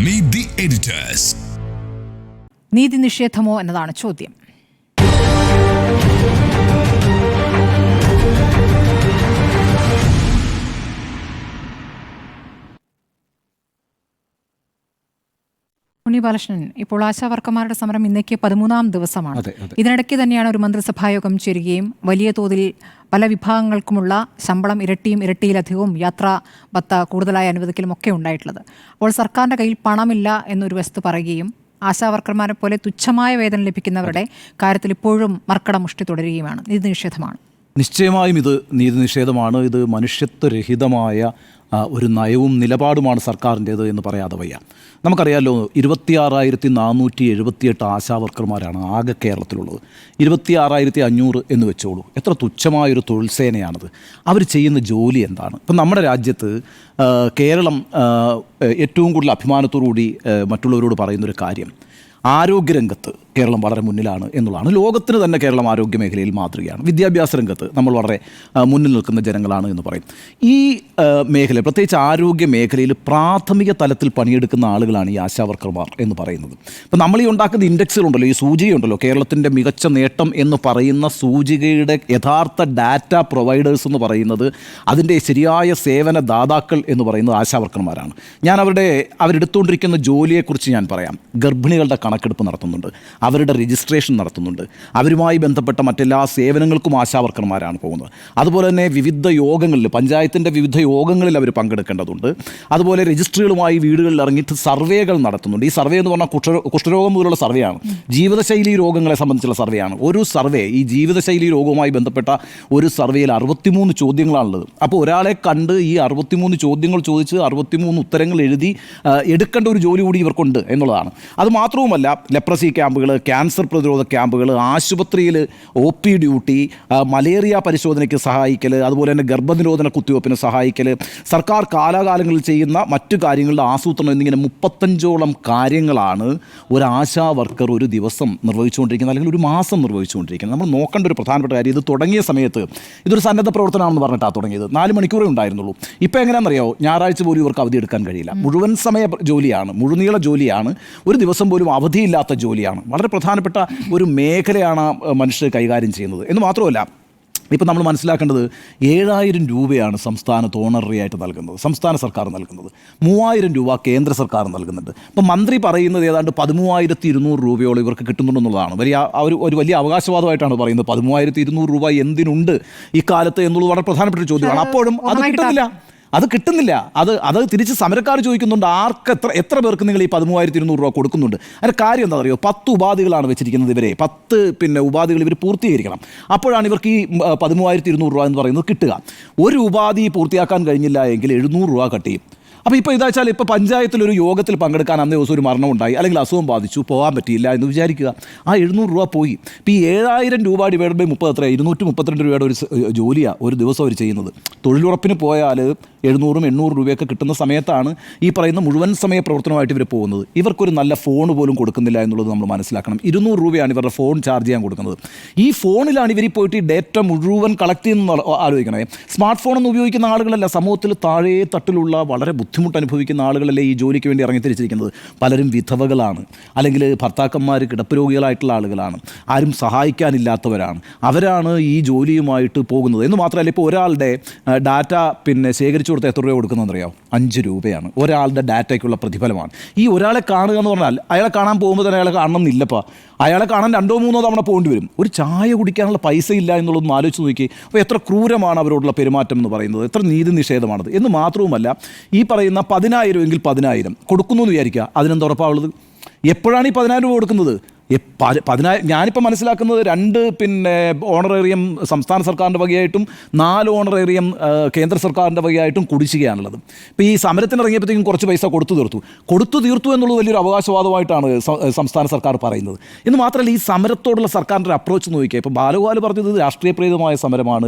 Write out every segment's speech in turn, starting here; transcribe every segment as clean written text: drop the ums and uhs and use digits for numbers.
Meet the editors. നീതി നിഷേധമോ എന്നതാണ് ചോദ്യം. ബാലകൃഷ്ണൻ, ഇപ്പോൾ ആശാവർക്കർമാരുടെ സമരം ഇന്നേക്ക് 13ാം ദിവസമാണ്. ഇതിനിടയ്ക്ക് തന്നെയാണ് ഒരു മന്ത്രിസഭായോഗം ചേരുകയും വലിയ തോതിൽ പല വിഭാഗങ്ങൾക്കുമുള്ള ശമ്പളം ഇരട്ടിയിലധികവും യാത്രാ ഭത്ത കൂടുതലായി അനുവദിക്കലും ഒക്കെ ഉണ്ടായിട്ടുള്ളത്. അപ്പോൾ സർക്കാരിൻ്റെ കയ്യിൽ പണമില്ല എന്നൊരു വസ്തു പറയുകയും ആശാവർക്കർമാരെ പോലെ തുച്ഛമായ വേതനം ലഭിക്കുന്നവരുടെ കാര്യത്തിൽ ഇപ്പോഴും മർക്കട മുഷ്ടി തുടരുകയുമാണ്. നീതി നിഷേധമാണ്. നിശ്ചയമായും ഇത് നീതി നിഷേധമാണ്. ഇത് മനുഷ്യത്വരഹിതമായ ഒരു നയവും നിലപാടുമാണ് സർക്കാരിൻ്റേത് എന്ന് പറയാതെ വയ്യ. നമുക്കറിയാമല്ലോ, 26,478 ആശാവർക്കർമാരാണ് ആകെ കേരളത്തിലുള്ളത്. 26,500 എന്ന് വെച്ചോളൂ. എത്ര തുച്ഛമായൊരു തൊഴിൽ സേനയാണത്. അവർ ചെയ്യുന്ന ജോലി എന്താണ്? ഇപ്പം നമ്മുടെ രാജ്യത്ത് കേരളം ഏറ്റവും കൂടുതൽ അഭിമാനത്തോടുകൂടി മറ്റുള്ളവരോട് പറയുന്നൊരു കാര്യം, ആരോഗ്യരംഗത്ത് കേരളം വളരെ മുന്നിലാണ് എന്നുള്ളതാണ്. ലോകത്തിന് തന്നെ കേരളം ആരോഗ്യ മേഖലയിൽ മാതൃകയാണ്. വിദ്യാഭ്യാസ രംഗത്ത് നമ്മൾ വളരെ മുന്നിൽ നിൽക്കുന്ന ജനങ്ങളാണ് എന്ന് പറയും. ഈ മേഖല, പ്രത്യേകിച്ച് ആരോഗ്യ മേഖലയിൽ പ്രാഥമിക തലത്തിൽ പണിയെടുക്കുന്ന ആളുകളാണ് ഈ ആശാവർക്കർമാർ എന്ന് പറയുന്നത്. ഇപ്പം നമ്മൾ ഈ ഉണ്ടാക്കുന്ന ഇൻഡെക്സുകളുണ്ടല്ലോ, ഈ സൂചികയുണ്ടല്ലോ, കേരളത്തിൻ്റെ മികച്ച നേട്ടം എന്ന് പറയുന്ന സൂചികയുടെ യഥാർത്ഥ ഡാറ്റ പ്രൊവൈഡേഴ്സ് എന്ന് പറയുന്നത്, അതിൻ്റെ ശരിയായ സേവന ദാതാക്കൾ എന്ന് പറയുന്നത് ആശാവർക്കർമാരാണ്. ഞാൻ അവരെടുത്തുകൊണ്ടിരിക്കുന്ന ജോലിയെക്കുറിച്ച് ഞാൻ പറയാം. ഗർഭിണികളുടെ കണക്കെടുപ്പ് നടത്തുന്നുണ്ട്, അവരുടെ രജിസ്ട്രേഷൻ നടത്തുന്നുണ്ട്, അവരുമായി ബന്ധപ്പെട്ട മറ്റെല്ലാ സേവനങ്ങൾക്കും ആശാവർക്കർമാരാണ് പോകുന്നത്. അതുപോലെ തന്നെ വിവിധ യോഗങ്ങളിൽ, പഞ്ചായത്തിൻ്റെ വിവിധ യോഗങ്ങളിൽ അവർ പങ്കെടുക്കേണ്ടതുണ്ട്. അതുപോലെ രജിസ്ട്രികളുമായി വീടുകളിൽ ഇറങ്ങിയിട്ട് സർവേകൾ നടത്തുന്നുണ്ട്. ഈ സർവേ എന്ന് പറഞ്ഞാൽ കുഷ്ഠരോഗം പോലുള്ള സർവേയാണ്, ജീവിതശൈലി രോഗങ്ങളെ സംബന്ധിച്ചുള്ള സർവേയാണ്. ഒരു സർവേ, ഈ ജീവിതശൈലി രോഗവുമായി ബന്ധപ്പെട്ട ഒരു സർവേയിൽ 63 ചോദ്യങ്ങളാണുള്ളത്. അപ്പോൾ ഒരാളെ കണ്ട് ഈ 63 ചോദ്യങ്ങൾ ചോദിച്ച് 63 ഉത്തരങ്ങൾ എഴുതി എടുക്കേണ്ട ഒരു ജോലി കൂടി ഇവർക്കുണ്ട് എന്നുള്ളതാണ്. അത് മാത്രവുമല്ല, ലെപ്രസി ക്യാമ്പുകൾ, ക്യാൻസർ പ്രതിരോധ ക്യാമ്പുകൾ, ആശുപത്രിയിൽ OP ഡ്യൂട്ടി, മലേറിയ പരിശോധനയ്ക്ക് സഹായിക്കൽ, അതുപോലെ തന്നെ ഗർഭനിരോധന കുത്തിവയ്പ്പിന് സഹായിക്കൽ, സർക്കാർ കാലാകാലങ്ങളിൽ ചെയ്യുന്ന മറ്റു കാര്യങ്ങളുടെ ആസൂത്രണം എന്നിങ്ങനെ 35ഓളം കാര്യങ്ങളാണ് ഒരു ആശാ വർക്കർ ഒരു ദിവസം നിർവഹിച്ചുകൊണ്ടിരിക്കുന്നത്, അല്ലെങ്കിൽ ഒരു മാസം നിർവഹിച്ചുകൊണ്ടിരിക്കുന്നത്. നമ്മൾ നോക്കേണ്ട ഒരു പ്രധാനപ്പെട്ട കാര്യം, ഇത് തുടങ്ങിയ സമയത്ത് ഇതൊരു സന്നദ്ധ പ്രവർത്തനമാണെന്ന് പറഞ്ഞിട്ടാണ് തുടങ്ങിയത്. 4 മണിക്കൂറേ ഉണ്ടായിരുന്നുള്ളൂ. ഇപ്പോൾ എങ്ങനെയാണെന്നറിയാമോ, ഞായറാഴ്ച പോലും ഇവർക്ക് അവധി എടുക്കാൻ കഴിയില്ല. മുഴുവൻ സമയ ജോലിയാണ്, മുഴുനീള ജോലിയാണ്, ഒരു ദിവസം പോലും അവധിയില്ലാത്ത ജോലിയാണ്. വളരെ പ്രധാനപ്പെട്ട ഒരു മേഖലയാണ് മനുഷ്യർ കൈകാര്യം ചെയ്യുന്നത്. എന്ന് മാത്രമല്ല, ഇപ്പോൾ നമ്മൾ മനസ്സിലാക്കേണ്ടത് 7,000 രൂപയാണ് സംസ്ഥാനത്ത് ഓണററി ആയിട്ട് നൽകുന്നത്, സംസ്ഥാന സർക്കാർ നൽകുന്നത്. 3,000 രൂപ കേന്ദ്ര സർക്കാർ നൽകുന്നുണ്ട്. ഇപ്പം മന്ത്രി പറയുന്നത് ഏതാണ്ട് 13,200 രൂപയോളം ഇവർക്ക് കിട്ടുന്നുണ്ടെന്നുള്ളതാണ്. ഒരു വലിയ അവകാശവാദമായിട്ടാണ് പറയുന്നത്. 13,200 രൂപ എന്തിനുണ്ട് ഇക്കാലത്ത് എന്നുള്ളത് വളരെ പ്രധാനപ്പെട്ട ഒരു ചോദ്യമാണ്. അപ്പോഴും അത് കിട്ടുന്നില്ല. അത് തിരിച്ച് സമരക്കാർ ചോദിക്കുന്നുണ്ട്, എത്ര പേർക്ക് നിങ്ങൾ ഈ 13,200 രൂപ കൊടുക്കുന്നുണ്ട്? അതിൻ്റെ കാര്യം എന്താ പറയുക, 10 ഉപാധികളാണ് വെച്ചിരിക്കുന്നത്. ഇവരെ 10 ഉപാധികൾ ഇവർ പൂർത്തീകരിക്കണം. അപ്പോഴാണ് ഇവർക്ക് ഈ 13,200 രൂപ എന്ന് പറയുന്നത് കിട്ടുക. ഒരു ഉപാധി പൂർത്തിയാക്കാൻ കഴിഞ്ഞില്ല എങ്കിൽ 700 രൂപ കട്ട് ചെയ്യും. അപ്പോൾ ഇപ്പോൾ ഇതാ വെച്ചാൽ, ഇപ്പോൾ പഞ്ചായത്തിലൊരു യോഗത്തിൽ പങ്കെടുക്കാൻ അന്നേ ദിവസം ഒരു മരണം ഉണ്ടായി, അല്ലെങ്കിൽ അസുഖം ബാധിച്ചു, പോകാൻ പറ്റിയില്ല എന്ന് വിചാരിക്കുക. ആ 700 രൂപ പോയി. ഇപ്പോൾ ഈ 7,000 രൂപ ഡിവൈഡ് ബൈ 30 എത്ര? 232 രൂപയുടെ ഒരു ജോലിയാണ് ഒരു ദിവസം അവർ ചെയ്യുന്നത്. തൊഴിലുറപ്പിന് പോയാൽ 700-800 രൂപയൊക്കെ കിട്ടുന്ന സമയത്താണ് ഈ പറയുന്ന മുഴുവൻ സമയ പ്രവർത്തനമായിട്ട് ഇവർ പോകുന്നത്. ഇവർക്കൊരു നല്ല ഫോൺ പോലും കൊടുക്കുന്നില്ല എന്നുള്ളത് നമ്മൾ മനസ്സിലാക്കണം. 200 രൂപയാണ് ഇവരുടെ ഫോൺ ചാർജ് ചെയ്യാൻ കൊടുക്കുന്നത്. ഈ ഫോണിലാണ് ഇവർ പോയിട്ട് ഈ ഡേറ്റ മുഴുവൻ കളക്ട് ചെയ്യുന്ന ആലോചിക്കണേ. സ്മാർട്ട് ഫോണൊന്നും ഉപയോഗിക്കുന്ന ആളുകളല്ല, സമൂഹത്തിൽ താഴെ തട്ടിലുള്ള വളരെ ബുദ്ധിമുട്ട് അനുഭവിക്കുന്ന ആളുകളല്ലേ ഈ ജോലിക്ക് വേണ്ടി ഇറങ്ങിത്തിരിച്ചിരിക്കുന്നത്. പലരും വിധവകളാണ്, അല്ലെങ്കിൽ ഭർത്താക്കന്മാർ കിടപ്പ് രോഗികളായിട്ടുള്ള ആളുകളാണ്, ആരും സഹായിക്കാനില്ലാത്തവരാണ്. അവരാണ് ഈ ജോലിയുമായിട്ട് പോകുന്നത്. എന്ന് മാത്രമല്ല, ഇപ്പോൾ ഒരാളുടെ ഡാറ്റ ശേഖരിച്ചു കൊടുത്ത് എത്ര രൂപ കൊടുക്കുന്നതെന്നറിയാമോ? 5 രൂപയാണ് ഒരാളുടെ ഡാറ്റയ്ക്കുള്ള പ്രതിഫലമാണ്. ഈ ഒരാളെ കാണുക എന്ന് പറഞ്ഞാൽ, അയാളെ കാണാൻ പോകുമ്പോൾ തന്നെ അയാളെ കാണണമെന്നില്ലപ്പോൾ, അയാളെ കാണാൻ 2-3 തവണ പോകേണ്ടി വരും. ഒരു ചായ കുടിക്കാനുള്ള പൈസ ഇല്ല എന്നുള്ളതൊന്ന് ആലോചിച്ച് നോക്കി. അപ്പോൾ എത്ര ക്രൂരമാണ് അവരോടുള്ള പെരുമാറ്റം എന്ന് പറയുന്നത്, എത്ര നീതി നിഷേധമാണത്. എന്ന് മാത്രവുമല്ല, ഈ പറയുന്ന 10,000 എങ്കിൽ 10,000 കൊടുക്കുന്നു എന്ന് വിചാരിക്കുക, അതിനെന്ത് ഉറപ്പാണുള്ളത്? എപ്പോഴാണ് ഈ 10,000 രൂപ കൊടുക്കുന്നത്? 10,000 ഞാനിപ്പോൾ മനസ്സിലാക്കുന്നത് 2 ഓണറേറിയം സംസ്ഥാന സർക്കാരിൻ്റെ വകയായിട്ടും 4 ഓണറേറിയം കേന്ദ്ര സർക്കാരിൻ്റെ വകയായിട്ടും കുടിശ്ശികയാണുള്ളത്. ഇപ്പോൾ ഈ സമരത്തിന് ഇറങ്ങിയപ്പോഴത്തേക്കും കുറച്ച് പൈസ കൊടുത്തു തീർത്തു എന്നുള്ളത് വലിയൊരു അവകാശവാദമായിട്ടാണ് സംസ്ഥാന സർക്കാർ പറയുന്നത്. എന്ന് മാത്രമല്ല, ഈ സമരത്തോടുള്ള സർക്കാരിൻ്റെ അപ്രോച്ച് നോക്കിയാൽ, ഇപ്പോൾ ബാലഗോപാൽ പറഞ്ഞത് രാഷ്ട്രീയപ്രേരിതമായ സമരമാണ്,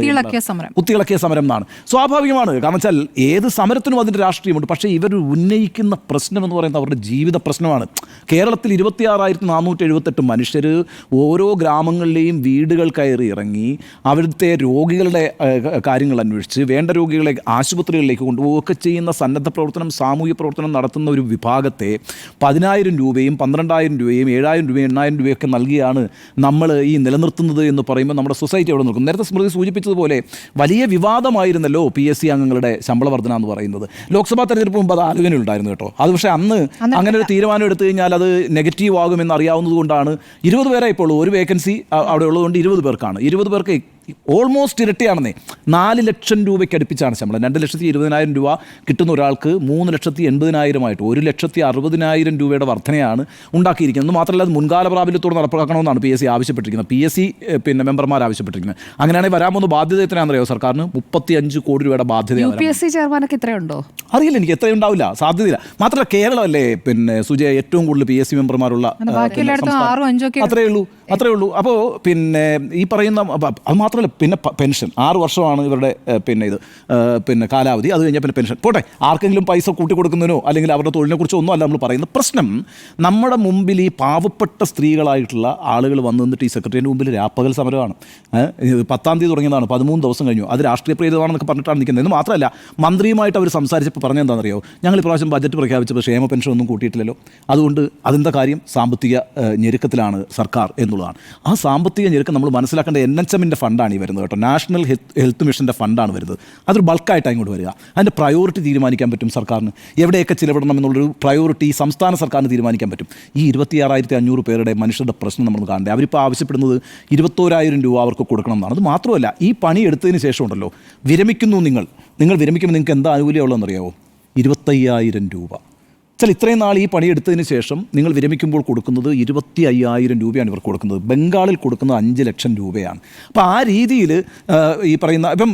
കുത്തിയിളക്കിയ സമരം എന്നാണ്. സ്വാഭാവികമാണ്, കാരണം വെച്ചാൽ ഏത് സമരത്തിനും അതിൻ്റെ രാഷ്ട്രീയമുണ്ട്. പക്ഷേ ഇവർ ഉന്നയിക്കുന്ന പ്രശ്നം എന്ന് പറയുന്നത് അവരുടെ ജീവിത പ്രശ്നമാണ്. കേരളത്തിൽ 26,478 128 മനുഷ്യർ ഓരോ ഗ്രാമങ്ങളിലെയും വീടുകൾ കയറി ഇറങ്ങി അവിടുത്തെ രോഗികളുടെ കാര്യങ്ങൾ അന്വേഷിച്ച് വേണ്ട രോഗികളെ ആശുപത്രികളിലേക്ക് കൊണ്ടുപോവുകയൊക്കെ ചെയ്യുന്ന സന്നദ്ധ പ്രവർത്തനം, സാമൂഹ്യ പ്രവർത്തനം നടത്തുന്ന ഒരു വിഭാഗത്തെ 10,000 രൂപയും 12,000 രൂപയും 7,000 രൂപയും 8,000 രൂപയൊക്കെ നൽകിയാണ് നമ്മൾ ഈ നിലനിർത്തുന്നത് എന്ന് പറയുമ്പോൾ നമ്മുടെ സൊസൈറ്റി അവിടെ നിൽക്കും. നേരത്തെ സ്മൃതി സൂചിപ്പിച്ചതുപോലെ വലിയ വിവാദമായിരുന്നല്ലോ PSC അംഗങ്ങളുടെ ശമ്പള വർധന എന്ന് പറയുന്നത്. ലോക്സഭാ തെരഞ്ഞെടുപ്പ് മുമ്പ് അത് ആലോചനയുണ്ടായിരുന്നു കേട്ടോ. അത് പക്ഷേ അന്ന് അങ്ങനെ ഒരു തീരുമാനം എടുത്തു കഴിഞ്ഞാൽ അത് നെഗറ്റീവ് ആകുമെന്ന് അറിയാവുന്നത് കൊണ്ടാണ് 20 പേരെ ഇപ്പോൾ ഒരു വേക്കൻസി അവിടെ ഉള്ളതുകൊണ്ട് 20 പേർക്കാണ്. 20 പേർക്ക് ഓൾമോസ്റ്റ് ഇരട്ടിയാണെന്നേ. 4 ലക്ഷം രൂപയ്ക്ക് അടുപ്പിച്ചാണ് ശമ്പളം. 2,20,000 രൂപ കിട്ടുന്ന ഒരാൾക്ക് 3,80,000 1,60,000 രൂപയുടെ വർധനയാണ് ഉണ്ടാക്കിയിരിക്കുന്നത്. മാത്രമല്ല അത് മുൻകാല പ്രാബല്യത്തോടെ നടപ്പാക്കണമെന്നാണ് PSC ആവശ്യപ്പെട്ടിരിക്കുന്നത്. PSC മെമ്പർമാർ ആവശ്യപ്പെട്ടിരിക്കുന്നത്. അങ്ങനെയാണെങ്കിൽ വരാൻ പോകുന്ന ബാധ്യത എത്രയാണെന്നറിയോ സർക്കാരിന്? 35 കോടി രൂപയുടെ ബാധ്യത. UPSC ചെയർമാനൊക്കെ എത്രയുണ്ടോ അറിയില്ല, എനിക്ക് എത്രയും ഉണ്ടാവില്ല, സാധ്യതയില്ല. മാത്രമല്ല കേരളമല്ലേ സുജയ ഏറ്റവും കൂടുതൽ PSC മെമ്പർമാരുള്ള, അത്രേ ഉള്ളൂ. അപ്പോൾ ഈ പറയുന്ന അത് മാത്രമല്ല പിന്നെ പെൻഷൻ 6 വർഷമാണ് ഇവരുടെ കാലാവധി. അത് കഴിഞ്ഞാൽ പിന്നെ പെൻഷൻ പോട്ടെ, ആർക്കെങ്കിലും പൈസ കൂട്ടി കൊടുക്കുന്നതിനോ അല്ലെങ്കിൽ അവരുടെ തൊഴിലിനെ കുറിച്ചോ ഒന്നും അല്ല നമ്മൾ പറയുന്നത്. പ്രശ്നം നമ്മുടെ മുമ്പിൽ ഈ പാവപ്പെട്ട സ്ത്രീകളായിട്ടുള്ള ആളുകൾ വന്നു നിന്നിട്ട് ഈ സെക്രട്ടറിയുടെ മുമ്പിൽ രാപ്പകൽ സമരമാണ്. 10-ാം തീയതി തുടങ്ങിയതാണ്, 13 ദിവസം കഴിഞ്ഞു. അത് രാഷ്ട്രീയ പ്രേരിതമാണെന്നൊക്കെ പറഞ്ഞിട്ടാണ് നിൽക്കുന്നത്. എന്ന് മാത്രമല്ല മന്ത്രിയുമായിട്ട് അവർ സംസാരിച്ചപ്പോൾ പറഞ്ഞെന്താണെന്നറിയോ, ഞങ്ങൾ ഇപ്രാവശ്യം ബജറ്റ് പ്രഖ്യാപിച്ചപ്പോൾ ക്ഷേമ പെൻഷൻ ഒന്നും കൂട്ടിയിട്ടില്ലല്ലോ. അതുകൊണ്ട് അതെന്താ കാര്യം? സാമ്പത്തിക ഞെരുക്കത്തിലാണ് സർക്കാർ എന്നുള്ളതാണ്. ആ സാമ്പത്തിക ഞെരുക്കം നമ്മൾ മനസ്സിലാക്കേണ്ട NHMൻ്റെ ഫണ്ടാണ് ഈ വരുന്നത് കേട്ടോ. നാഷണൽ ഹെൽത്ത് മിഷൻ്റെ ഫണ്ടാണ് വരുന്നത്. അതൊരു ബൾക്കായിട്ടാണ് ഇങ്ങോട്ട് വരിക. അതിൻ്റെ പ്രയോറിറ്റി തീരുമാനിക്കാൻ പറ്റും സർക്കാരിന്. എവിടെയൊക്കെ ചിലവിടണം എന്നുള്ളൊരു പ്രയോറിറ്റി സംസ്ഥാന സർക്കാരിന് തീരുമാനിക്കാൻ പറ്റും. ഈ 26,500 പേരുടെ മനുഷ്യരുടെ പ്രശ്നം നമ്മൾ കാണണ്ടേ? അവരിപ്പോൾ ആവശ്യപ്പെടുന്നത് 21,000 രൂപ അവർക്ക് കൊടുക്കണം എന്നാണ്. അത് മാത്രമല്ല ഈ പണി എടുത്തതിന് ശേഷം ഉണ്ടല്ലോ, വിരമിക്കുന്നു നിങ്ങൾ വിരമിക്കുമ്പോൾ നിങ്ങൾക്ക് എന്താ ആനുകൂല്യം ഉള്ളതെന്നറിയാവോ? 25,000 രൂപ. ഇത്രയും നാൾ ഈ പണിയെടുത്തതിന് ശേഷം നിങ്ങൾ വിരമിക്കുമ്പോൾ കൊടുക്കുന്നത് 25,000 രൂപയാണ് ഇവർ കൊടുക്കുന്നത്. ബംഗാളിൽ കൊടുക്കുന്നത് 5 ലക്ഷം രൂപയാണ്. അപ്പോൾ ആ രീതിയിൽ ഈ പറയുന്ന ഇപ്പം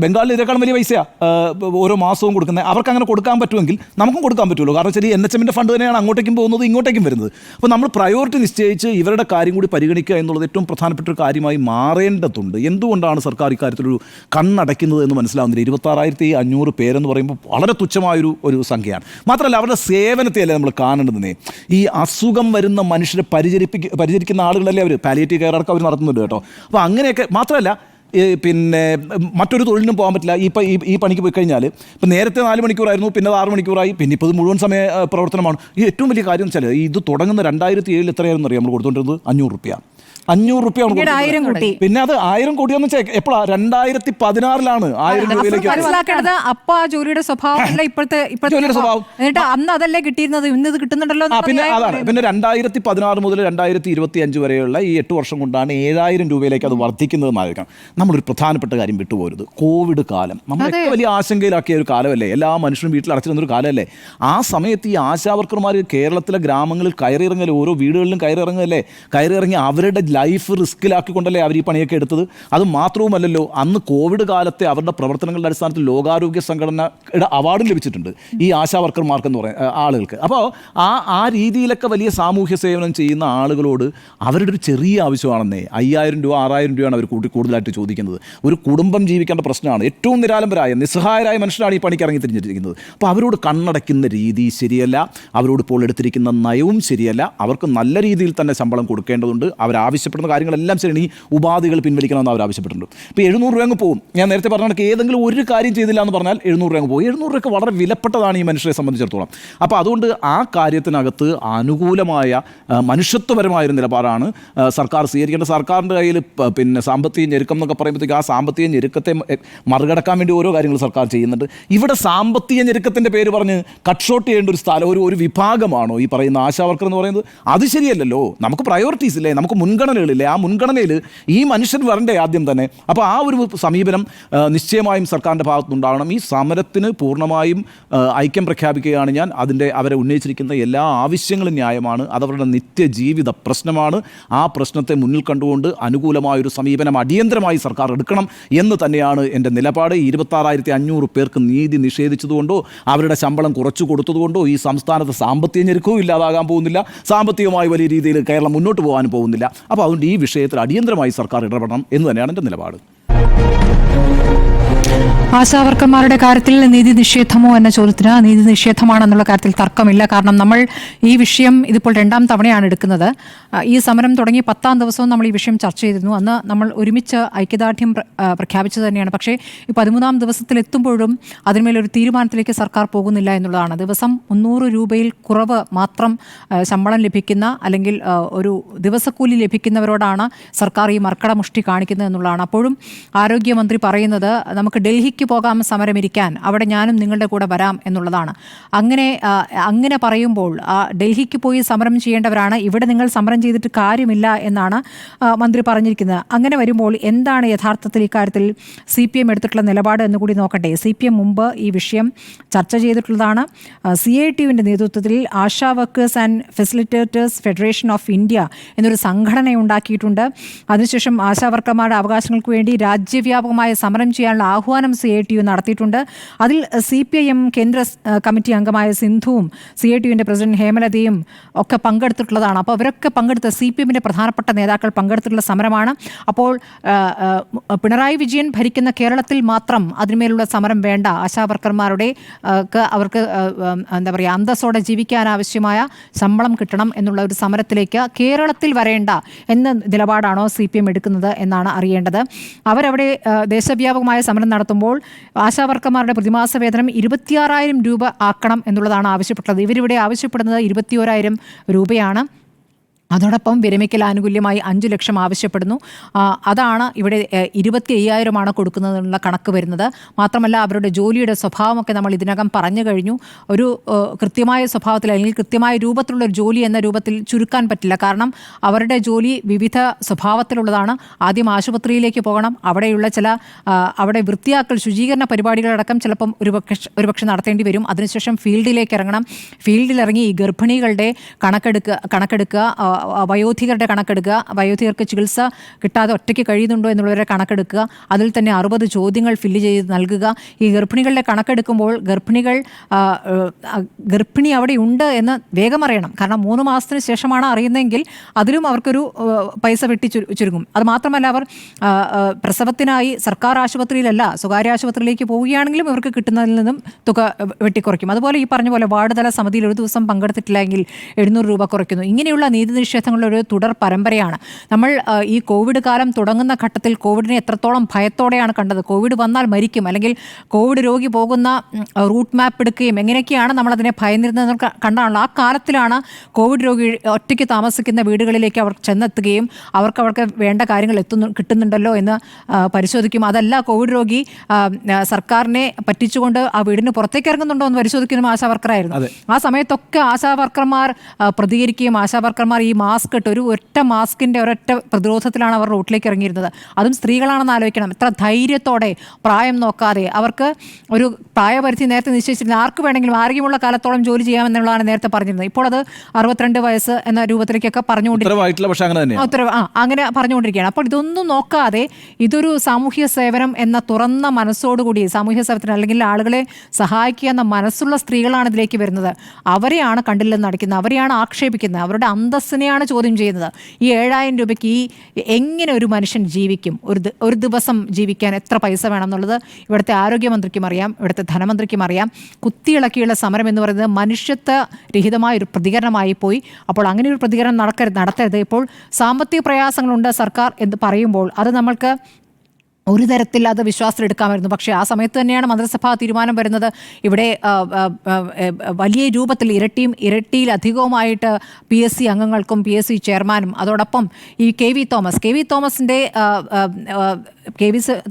ബംഗാളിൽ ഇതിനേക്കാളും വലിയ പൈസയാണ് ഓരോ മാസവും കൊടുക്കുന്നത്. അവർക്ക് അങ്ങനെ കൊടുക്കാൻ പറ്റുമെങ്കിൽ നമുക്കും കൊടുക്കാൻ പറ്റുമല്ലോ. കാരണം വെച്ചാൽ ഈ NHMൻ്റെ ഫണ്ട് തന്നെയാണ് അങ്ങോട്ടേക്കും പോകുന്നത് ഇങ്ങോട്ടേക്കും വരുന്നത്. അപ്പോൾ നമ്മൾ പ്രയോറിറ്റി നിശ്ചയിച്ച് ഇവരുടെ കാര്യം കൂടി പരിഗണിക്കുക എന്നുള്ളത് ഏറ്റവും പ്രധാനപ്പെട്ട ഒരു കാര്യമായി മാറേണ്ടതുണ്ട്. എന്തുകൊണ്ടാണ് സർക്കാർ ഇക്കാര്യത്തിലൊരു കണ്ണടയ്ക്കുന്നത് എന്ന് മനസ്സിലാവുന്നില്ല. 26,500 പേരെന്ന് പറയുമ്പോൾ വളരെ തുച്ഛമായൊരു സംഖ്യയാണ്. മാത്രമല്ല അവരുടെ സേവനത്തെയല്ലേ നമ്മൾ കാണേണ്ടതിനെ. ഈ അസുഖം വരുന്ന മനുഷ്യരെ പരിചരിക്കുന്ന ആളുകളല്ലേ അവർ. പാലിയേറ്റീവ് കെയർ അടക്കം അവർ നടത്തുന്നുണ്ട് കേട്ടോ. അപ്പോൾ അങ്ങനെയൊക്കെ മാത്രമല്ല മറ്റൊരു തൊഴിലിനും പോകാൻ പറ്റില്ല. ഈ പണിക്ക് പോയി കഴിഞ്ഞാൽ ഇപ്പം നേരത്തെ 4 മണിക്കൂറായിരുന്നു, പിന്നെ 6 മണിക്കൂറായി, പിന്നെ ഇപ്പോൾ ഇത് മുഴുവൻ സമയ പ്രവർത്തനമാണ്. ഈ ഏറ്റവും വലിയ കാര്യം വെച്ചാൽ ഇത് തുടങ്ങുന്ന 2007 എത്രയായിരുന്നു അറിയാം നമ്മൾ കൊടുത്തുകൊണ്ടിരുന്നത്? 500 രൂപ. 500 രൂപയാണ്. പിന്നെ അത് 1000 കോടിയെന്ന് വെച്ചാൽ എപ്പോഴാണ്? 2016-ലാണ് 1000 രൂപയിലേക്ക്. ജോലിയുടെ സ്വഭാവം അന്ന് അതല്ലേ കിട്ടിയിരുന്നത്, ഇന്ന് ഇത് കിട്ടുന്നുണ്ടല്ലോ. പിന്നെ അതാണ്. പിന്നെ 2016 മുതൽ 2025 വരെയുള്ള ഈ 8 വർഷം കൊണ്ടാണ് 7,000 രൂപയിലേക്ക് അത് വർദ്ധിക്കുന്നതെന്നായിരിക്കണം. നമ്മളൊരു പ്രധാനപ്പെട്ട കാര്യം വിട്ടുപോരുത്. കോവിഡ് കാലം നമ്മളൊക്കെ വലിയ ആശങ്കയിലാക്കിയ ഒരു കാലമല്ലേ. എല്ലാ മനുഷ്യരും വീട്ടിൽ അടച്ചിരുന്നൊരു കാലമല്ലേ. ആ സമയത്ത് ഈ ആശാവർക്കർമാർ കേരളത്തിലെ ഗ്രാമങ്ങളിൽ കയറിയിറങ്ങല്ലേ, ഓരോ വീടുകളിലും കയറിയിറങ്ങി അവരുടെ ലൈഫ് റിസ്കിലാക്കിക്കൊണ്ടല്ലേ അവർ ഈ പണിയൊക്കെ എടുത്തത്. അത് മാത്രവുമല്ലല്ലോ, അന്ന് കോവിഡ് കാലത്തെ അവരുടെ പ്രവർത്തനങ്ങളുടെ അടിസ്ഥാനത്തിൽ ലോകാരോഗ്യ സംഘടനയുടെ അവാർഡും ലഭിച്ചിട്ടുണ്ട് ഈ ആശാവർക്കർമാർക്കെന്ന് പറയുന്ന ആളുകൾക്ക്. അപ്പോൾ ആ രീതിയിലൊക്കെ വലിയ സാമൂഹ്യ സേവനം ചെയ്യുന്ന ആളുകളോട് അവരുടെ ഒരു ചെറിയ ആവശ്യമാണെന്നേ 5,000 രൂപ 6,000 രൂപയാണ് അവർ കൂടുതലായിട്ട് ചോദിക്കുന്നത്. ഒരു കുടുംബം ജീവിക്കേണ്ട പ്രശ്നമാണ്. ഏറ്റവും നിരാലംബരായ നിസ്സഹായരായ മനുഷ്യരാണ് ഈ പണിക്ക് ഇറങ്ങി തിരിഞ്ഞിരിക്കുന്നത്. അപ്പോൾ അവരോട് കണ്ണടയ്ക്കുന്ന രീതി ശരിയല്ല. അവരോട് ഇപ്പോൾ എടുത്തിരിക്കുന്ന നയവും ശരിയല്ല. അവർക്ക് നല്ല രീതിയിൽ തന്നെ ശമ്പളം കൊടുക്കേണ്ടതുണ്ട്. ആവശ്യപ്പെടുന്ന കാര്യങ്ങളെല്ലാം ശരി, ഈ ഉപാധികൾ പിൻവലിക്കണമെന്ന് അവർ ആവശ്യപ്പെട്ടിട്ടുണ്ട്. ഇപ്പോൾ 700 രൂപ അങ്ങ് പോകും. ഞാൻ നേരത്തെ പറഞ്ഞ ഏതെങ്കിലും ഒരു കാര്യം ചെയ്തില്ല എന്ന് പറഞ്ഞാൽ 700 രൂപ അങ്ങ് പോകും. 700 രൂപയ്ക്ക് വളരെ വിലപ്പെട്ടതാണ് ഈ മനുഷ്യരെ സംബന്ധിച്ചിടത്തോളം. അപ്പോൾ അതുകൊണ്ട് ആ കാര്യത്തിനകത്ത് അനുകൂലമായ മനുഷ്യത്വപരമായൊരു നിലപാടാണ് സർക്കാർ സ്വീകരിക്കേണ്ടത്. സർക്കാരിൻ്റെ കയ്യിൽ സാമ്പത്തിക ഞെരുക്കം എന്നൊക്കെ പറയുമ്പോഴത്തേക്ക് ആ സാമ്പത്തിക ഞെരുക്കത്തെ മറികടക്കാൻ വേണ്ടി ഓരോ കാര്യങ്ങൾ സർക്കാർ ചെയ്യുന്നുണ്ട്. ഇവിടെ സാമ്പത്തിക ഞെരുക്കത്തിൻ്റെ പേര് പറഞ്ഞ് കട്ട് ഷോട്ട് ചെയ്യേണ്ട ഒരു സ്ഥലം ഒരു വിഭാഗമാണോ ഈ പറയുന്ന ആശാവർക്കർ എന്ന് പറയുന്നത്? അത് ശരിയല്ലല്ലോ. നമുക്ക് പ്രയോറിറ്റീസ് ഇല്ലേ, നമുക്ക് മുൻഗണനകളില്ലേ? ആ മുൻഗണനയിൽ ഈ മനുഷ്യൻ വരണ്ടേ ആദ്യം തന്നെ. അപ്പോൾ ആ ഒരു സമീപനം നിശ്ചയമായും സർക്കാരിൻ്റെ ഭാഗത്തുനിന്നുണ്ടാകണം. ഈ സമരത്തിന് പൂർണ്ണമായും ഐക്യം പ്രഖ്യാപിക്കുകയാണ് ഞാൻ. അവരെ ഉന്നയിച്ചിരിക്കുന്ന എല്ലാ ആവശ്യങ്ങളും ന്യായമാണ്. അതവരുടെ നിത്യജീവിത പ്രശ്നമാണ്. ആ പ്രശ്നത്തെ മുന്നിൽ കണ്ടുകൊണ്ട് അനുകൂലമായൊരു സമീപനം അടിയന്തരമായി സർക്കാർ എടുക്കണം എന്ന് തന്നെയാണ് എൻ്റെ നിലപാട്. 26,500 പേർക്ക് നീതി നിഷേധിച്ചതുകൊണ്ടോ അവരുടെ ശമ്പളം കുറച്ചു കൊടുത്തതുകൊണ്ടോ ഈ സംസ്ഥാനത്ത് സാമ്പത്തിക ഞെരുക്കവും ഇല്ലാതാകാൻ പോകുന്നില്ല. സാമ്പത്തികമായി വലിയ രീതിയിൽ കേരളം മുന്നോട്ട് പോകാനും പോകുന്നില്ല. അപ്പോൾ അതുകൊണ്ട് ഈ വിഷയത്തിൽ അടിയന്തരമായി സർക്കാർ ഇടപെടണം എന്ന് തന്നെയാണ് എൻ്റെ നിലപാട്. ആശാവർക്കർമാരുടെ കാര്യത്തിൽ നീതി നിഷേധമോ എന്ന ചോദ്യത്തിന് നീതി നിഷേധമാണെന്നുള്ള കാര്യത്തിൽ തർക്കമില്ല. കാരണം നമ്മൾ ഈ വിഷയം ഇതിപ്പോൾ 2ാം തവണയാണ് എടുക്കുന്നത്. ഈ സമരം തുടങ്ങി 10ാം ദിവസവും നമ്മൾ ഈ വിഷയം ചർച്ച ചെയ്തിരുന്നു. അന്ന് നമ്മൾ ഒരുമിച്ച് ഐക്യദാർഢ്യം പ്രഖ്യാപിച്ചത് തന്നെയാണ്. പക്ഷേ ഈ 13ാം ദിവസത്തിലെത്തുമ്പോഴും അതിന്മേലൊരു തീരുമാനത്തിലേക്ക് സർക്കാർ പോകുന്നില്ല എന്നുള്ളതാണ്. ദിവസം 300 രൂപയിൽ കുറവ് മാത്രം ശമ്പളം ലഭിക്കുന്ന അല്ലെങ്കിൽ ഒരു ദിവസക്കൂലി ലഭിക്കുന്നവരോടാണ് സർക്കാർ ഈ മർക്കടമുഷ്ടി കാണിക്കുന്നത് എന്നുള്ളതാണ്. അപ്പോഴും ആരോഗ്യമന്ത്രി പറയുന്നത് നമുക്ക് ഡൽഹിക്ക് പോകാം സമരമിരിക്കാൻ, അവിടെ ഞാനും നിങ്ങളുടെ കൂടെ വരാം എന്നുള്ളതാണ്. അങ്ങനെ പറയുമ്പോൾ ഡൽഹിക്ക് പോയി സമരം ചെയ്യേണ്ടവരാണ്, ഇവിടെ നിങ്ങൾ സമരം ചെയ്തിട്ട് കാര്യമില്ല എന്നാണ് മന്ത്രി പറഞ്ഞിരിക്കുന്നത്. അങ്ങനെ വരുമ്പോൾ എന്താണ് യഥാർത്ഥത്തിൽ ഇക്കാര്യത്തിൽ CPM എടുത്തിട്ടുള്ള നിലപാട് എന്ന് കൂടി നോക്കട്ടെ. CPM മുമ്പ് ഈ വിഷയം ചർച്ച ചെയ്തിട്ടുള്ളതാണ്. CITUവിൻ്റെ നേതൃത്വത്തിൽ ASHA workers and facilitators federation of India എന്നൊരു സംഘടന ഉണ്ടാക്കിയിട്ടുണ്ട്. അതിനുശേഷം ആശാവർക്കർമാരുടെ അവകാശങ്ങൾക്ക് വേണ്ടി രാജ്യവ്യാപകമായ സമരം ചെയ്യാനുള്ള ആഹ്വാനം CITU നടത്തിയിട്ടുണ്ട്. അതിൽ CPIM കേന്ദ്ര കമ്മിറ്റി അംഗമായ സിന്ധുവും CITUവിൻ്റെ പ്രസിഡന്റ് ഹേമലതയും ഒക്കെ പങ്കെടുത്തിട്ടുള്ളതാണ്. അപ്പോൾ അവരൊക്കെ പങ്കെടുത്ത CPMൻ്റെ പ്രധാനപ്പെട്ട നേതാക്കൾ പങ്കെടുത്തിട്ടുള്ള സമരമാണ്. അപ്പോൾ പിണറായി വിജയൻ ഭരിക്കുന്ന കേരളത്തിൽ മാത്രം അതിന്മേലുള്ള സമരം വേണ്ട, ആശാവർക്കർമാരുടെ അവർക്ക് എന്താ പറയുക അന്തസ്സോടെ ജീവിക്കാൻ ആവശ്യമായ ശമ്പളം കിട്ടണം എന്നുള്ള ഒരു സമരത്തിലേക്ക് കേരളത്തിൽ വരേണ്ട എന്ന നിലപാടാണോ CPM എടുക്കുന്നത് എന്നാണ് അറിയേണ്ടത്. അവരവിടെ ദേശവ്യാപകമായ സമരം നടത്തുമ്പോൾ ആശാവർക്കർമാരുടെ പ്രതിമാസ വേതനം 26,000 രൂപ ആക്കണം എന്നുള്ളതാണ് ആവശ്യപ്പെട്ടത്. ഇവരിവിടെ ആവശ്യപ്പെടുന്നത് 21,000 രൂപയാണ്. അതോടൊപ്പം വിരമിക്കൽ ആനുകൂല്യമായി 5 ലക്ഷം ആവശ്യപ്പെടുന്നു. അതാണ് ഇവിടെ 25,000 കൊടുക്കുന്നതിനുള്ള കണക്ക് വരുന്നത്. മാത്രമല്ല അവരുടെ ജോലിയുടെ സ്വഭാവമൊക്കെ നമ്മൾ ഇതിനകം പറഞ്ഞു കഴിഞ്ഞു. ഒരു കൃത്യമായ സ്വഭാവത്തിൽ അല്ലെങ്കിൽ കൃത്യമായ രൂപത്തിലുള്ള ഒരു ജോലി എന്ന രൂപത്തിൽ ചുരുക്കാൻ പറ്റില്ല. കാരണം അവരുടെ ജോലി വിവിധ സ്വഭാവത്തിലുള്ളതാണ്. ആദ്യം ആശുപത്രിയിലേക്ക് പോകണം, അവിടെയുള്ള അവിടെ വൃത്തിയാക്കൽ ശുചീകരണ പരിപാടികളടക്കം ചിലപ്പം ഒരുപക്ഷെ നടത്തേണ്ടി വരും. അതിനുശേഷം ഫീൽഡിലേക്ക് ഇറങ്ങണം. ഫീൽഡിലിറങ്ങി ഈ ഗർഭിണികളുടെ കണക്കെടുക്കുക, വയോധികരുടെ കണക്കെടുക്കുക, വയോധികർക്ക് ചികിത്സ കിട്ടാതെ ഒറ്റയ്ക്ക് കഴിയുന്നുണ്ടോ എന്നുള്ളവരെ കണക്കെടുക്കുക, അതിൽ തന്നെ 60 ചോദ്യങ്ങൾ ഫില്ല് ചെയ്ത് നൽകുക. ഈ ഗർഭിണികളുടെ കണക്കെടുക്കുമ്പോൾ ഗർഭിണി അവിടെ ഉണ്ട് എന്ന് വേഗം അറിയണം. കാരണം 3 മാസത്തിന് ശേഷമാണ് അറിയുന്നതെങ്കിൽ അതിലും അവർക്കൊരു പൈസ വെട്ടി ചുരുങ്ങും. അത് മാത്രമല്ല അവർ പ്രസവത്തിനായി സർക്കാർ ആശുപത്രിയിലല്ല സ്വകാര്യ ആശുപത്രിയിലേക്ക് പോവുകയാണെങ്കിലും ഇവർക്ക് കിട്ടുന്നതിൽ നിന്നും തുക വെട്ടിക്കുറയ്ക്കും. അതുപോലെ ഈ പറഞ്ഞ പോലെ വാർഡ് തല സമിതിയിൽ ഒരു ദിവസം പങ്കെടുത്തിട്ടില്ലെങ്കിൽ 700 രൂപ കുറയ്ക്കുന്നു. ഇങ്ങനെയുള്ള നീതി നിഷേധങ്ങളുടെ ഒരു തുടർ പരമ്പരയാണ്. നമ്മൾ ഈ കോവിഡ് കാലം തുടങ്ങുന്ന ഘട്ടത്തിൽ കോവിഡിനെ എത്രത്തോളം ഭയത്തോടെയാണ് കണ്ടത്. കോവിഡ് വന്നാൽ മരിക്കും, അല്ലെങ്കിൽ കോവിഡ് രോഗി പോകുന്ന റൂട്ട് മാപ്പ് എടുക്കുകയും എങ്ങനെയൊക്കെയാണ് നമ്മളതിനെ ഭയന്നിരുന്നതെന്ന് കണ്ടാണല്ലോ. ആ കാലത്തിലാണ് കോവിഡ് രോഗി ഒറ്റയ്ക്ക് താമസിക്കുന്ന വീടുകളിലേക്ക് അവർ ചെന്നെത്തുകയും അവർക്ക് വേണ്ട കാര്യങ്ങൾ കിട്ടുന്നുണ്ടല്ലോ എന്ന് പരിശോധിക്കും. അതല്ല കോവിഡ് രോഗി സർക്കാരിനെ പറ്റിച്ചുകൊണ്ട് ആ വീടിന് പുറത്തേക്ക് ഇറങ്ങുന്നുണ്ടോ എന്ന് പരിശോധിക്കുന്ന ആശാവർക്കറായിരുന്നു. ആ സമയത്തൊക്കെ ആശാവർക്കർമാർ പ്രതികരിക്കുകയും ആശാവർക്കർമാർ ഈ മാസ്ക് ഇട്ട് ഒറ്റ മാസ്കിൻ്റെ ഒരൊറ്റ പ്രതിരോധത്തിലാണ് അവർ റോട്ടിലേക്ക് ഇറങ്ങിയിരുന്നത്. അതും സ്ത്രീകളാണെന്ന് ആലോചിക്കണം. എത്ര ധൈര്യത്തോടെ പ്രായം നോക്കാതെ അവർക്ക് ഒരു പ്രായപരിധി നേരത്തെ നിശ്ചയിച്ചിരുന്നത് ആർക്ക് വേണമെങ്കിലും ആരോഗ്യമുള്ള കാലത്തോളം ജോലി ചെയ്യാമെന്നുള്ളതാണ് നേരത്തെ പറഞ്ഞിരുന്നത്. ഇപ്പോൾ അത് 62 വയസ്സ് എന്ന രൂപത്തിലേക്കൊക്കെ അങ്ങനെ പറഞ്ഞുകൊണ്ടിരിക്കുകയാണ്. അപ്പോൾ ഇതൊന്നും നോക്കാതെ ഇതൊരു സാമൂഹ്യ സേവനം എന്ന തുറന്ന മനസ്സോടുകൂടി സാമൂഹ്യ സേവനത്തിന് അല്ലെങ്കിൽ ആളുകളെ സഹായിക്കുക എന്ന മനസ്സുള്ള സ്ത്രീകളാണ് ഇതിലേക്ക് വരുന്നത്. അവരെയാണ് കണ്ടില്ലെന്ന് നടിക്കുന്നത്, അവരെയാണ് ആക്ഷേപിക്കുന്നത്, അവരുടെ അന്തസ്സിനെയാണ് ചോദ്യം ചെയ്യുന്നത്. ഈ 7,000 രൂപയ്ക്ക് എങ്ങനെ ഒരു മനുഷ്യൻ ജീവിക്കും? ഒരു ദിവസം ജീവിക്കാൻ എത്ര പൈസ വേണം എന്നുള്ളത് ഇവിടുത്തെ ആരോഗ്യമന്ത്രിക്കും അറിയാം, ഇവിടുത്തെ ധനമന്ത്രിക്കും അറിയാം. കുത്തിയിളക്കിയുള്ള സമരം എന്ന് പറയുന്നത് മനുഷ്യത്വ രഹിതമായ ഒരു പ്രതികരണമായി പോയി. അപ്പോൾ അങ്ങനെ ഒരു പ്രതികരണം നടത്തരുത്. ഇപ്പോൾ സാമ്പത്തിക പ്രയാസങ്ങളുണ്ട് സർക്കാർ എന്ന് പറയുമ്പോൾ അത് നമ്മൾക്ക് ഒരു തരത്തിൽ അത് വിശ്വാസത്തിലെടുക്കാമായിരുന്നു. പക്ഷേ ആ സമയത്ത് തന്നെയാണ് മന്ത്രിസഭാ തീരുമാനം വരുന്നത്. ഇവിടെ വലിയ രൂപത്തിൽ ഇരട്ടിയിലധികവുമായിട്ട് PSC അംഗങ്ങൾക്കും PSC ചെയർമാനും അതോടൊപ്പം ഈ KV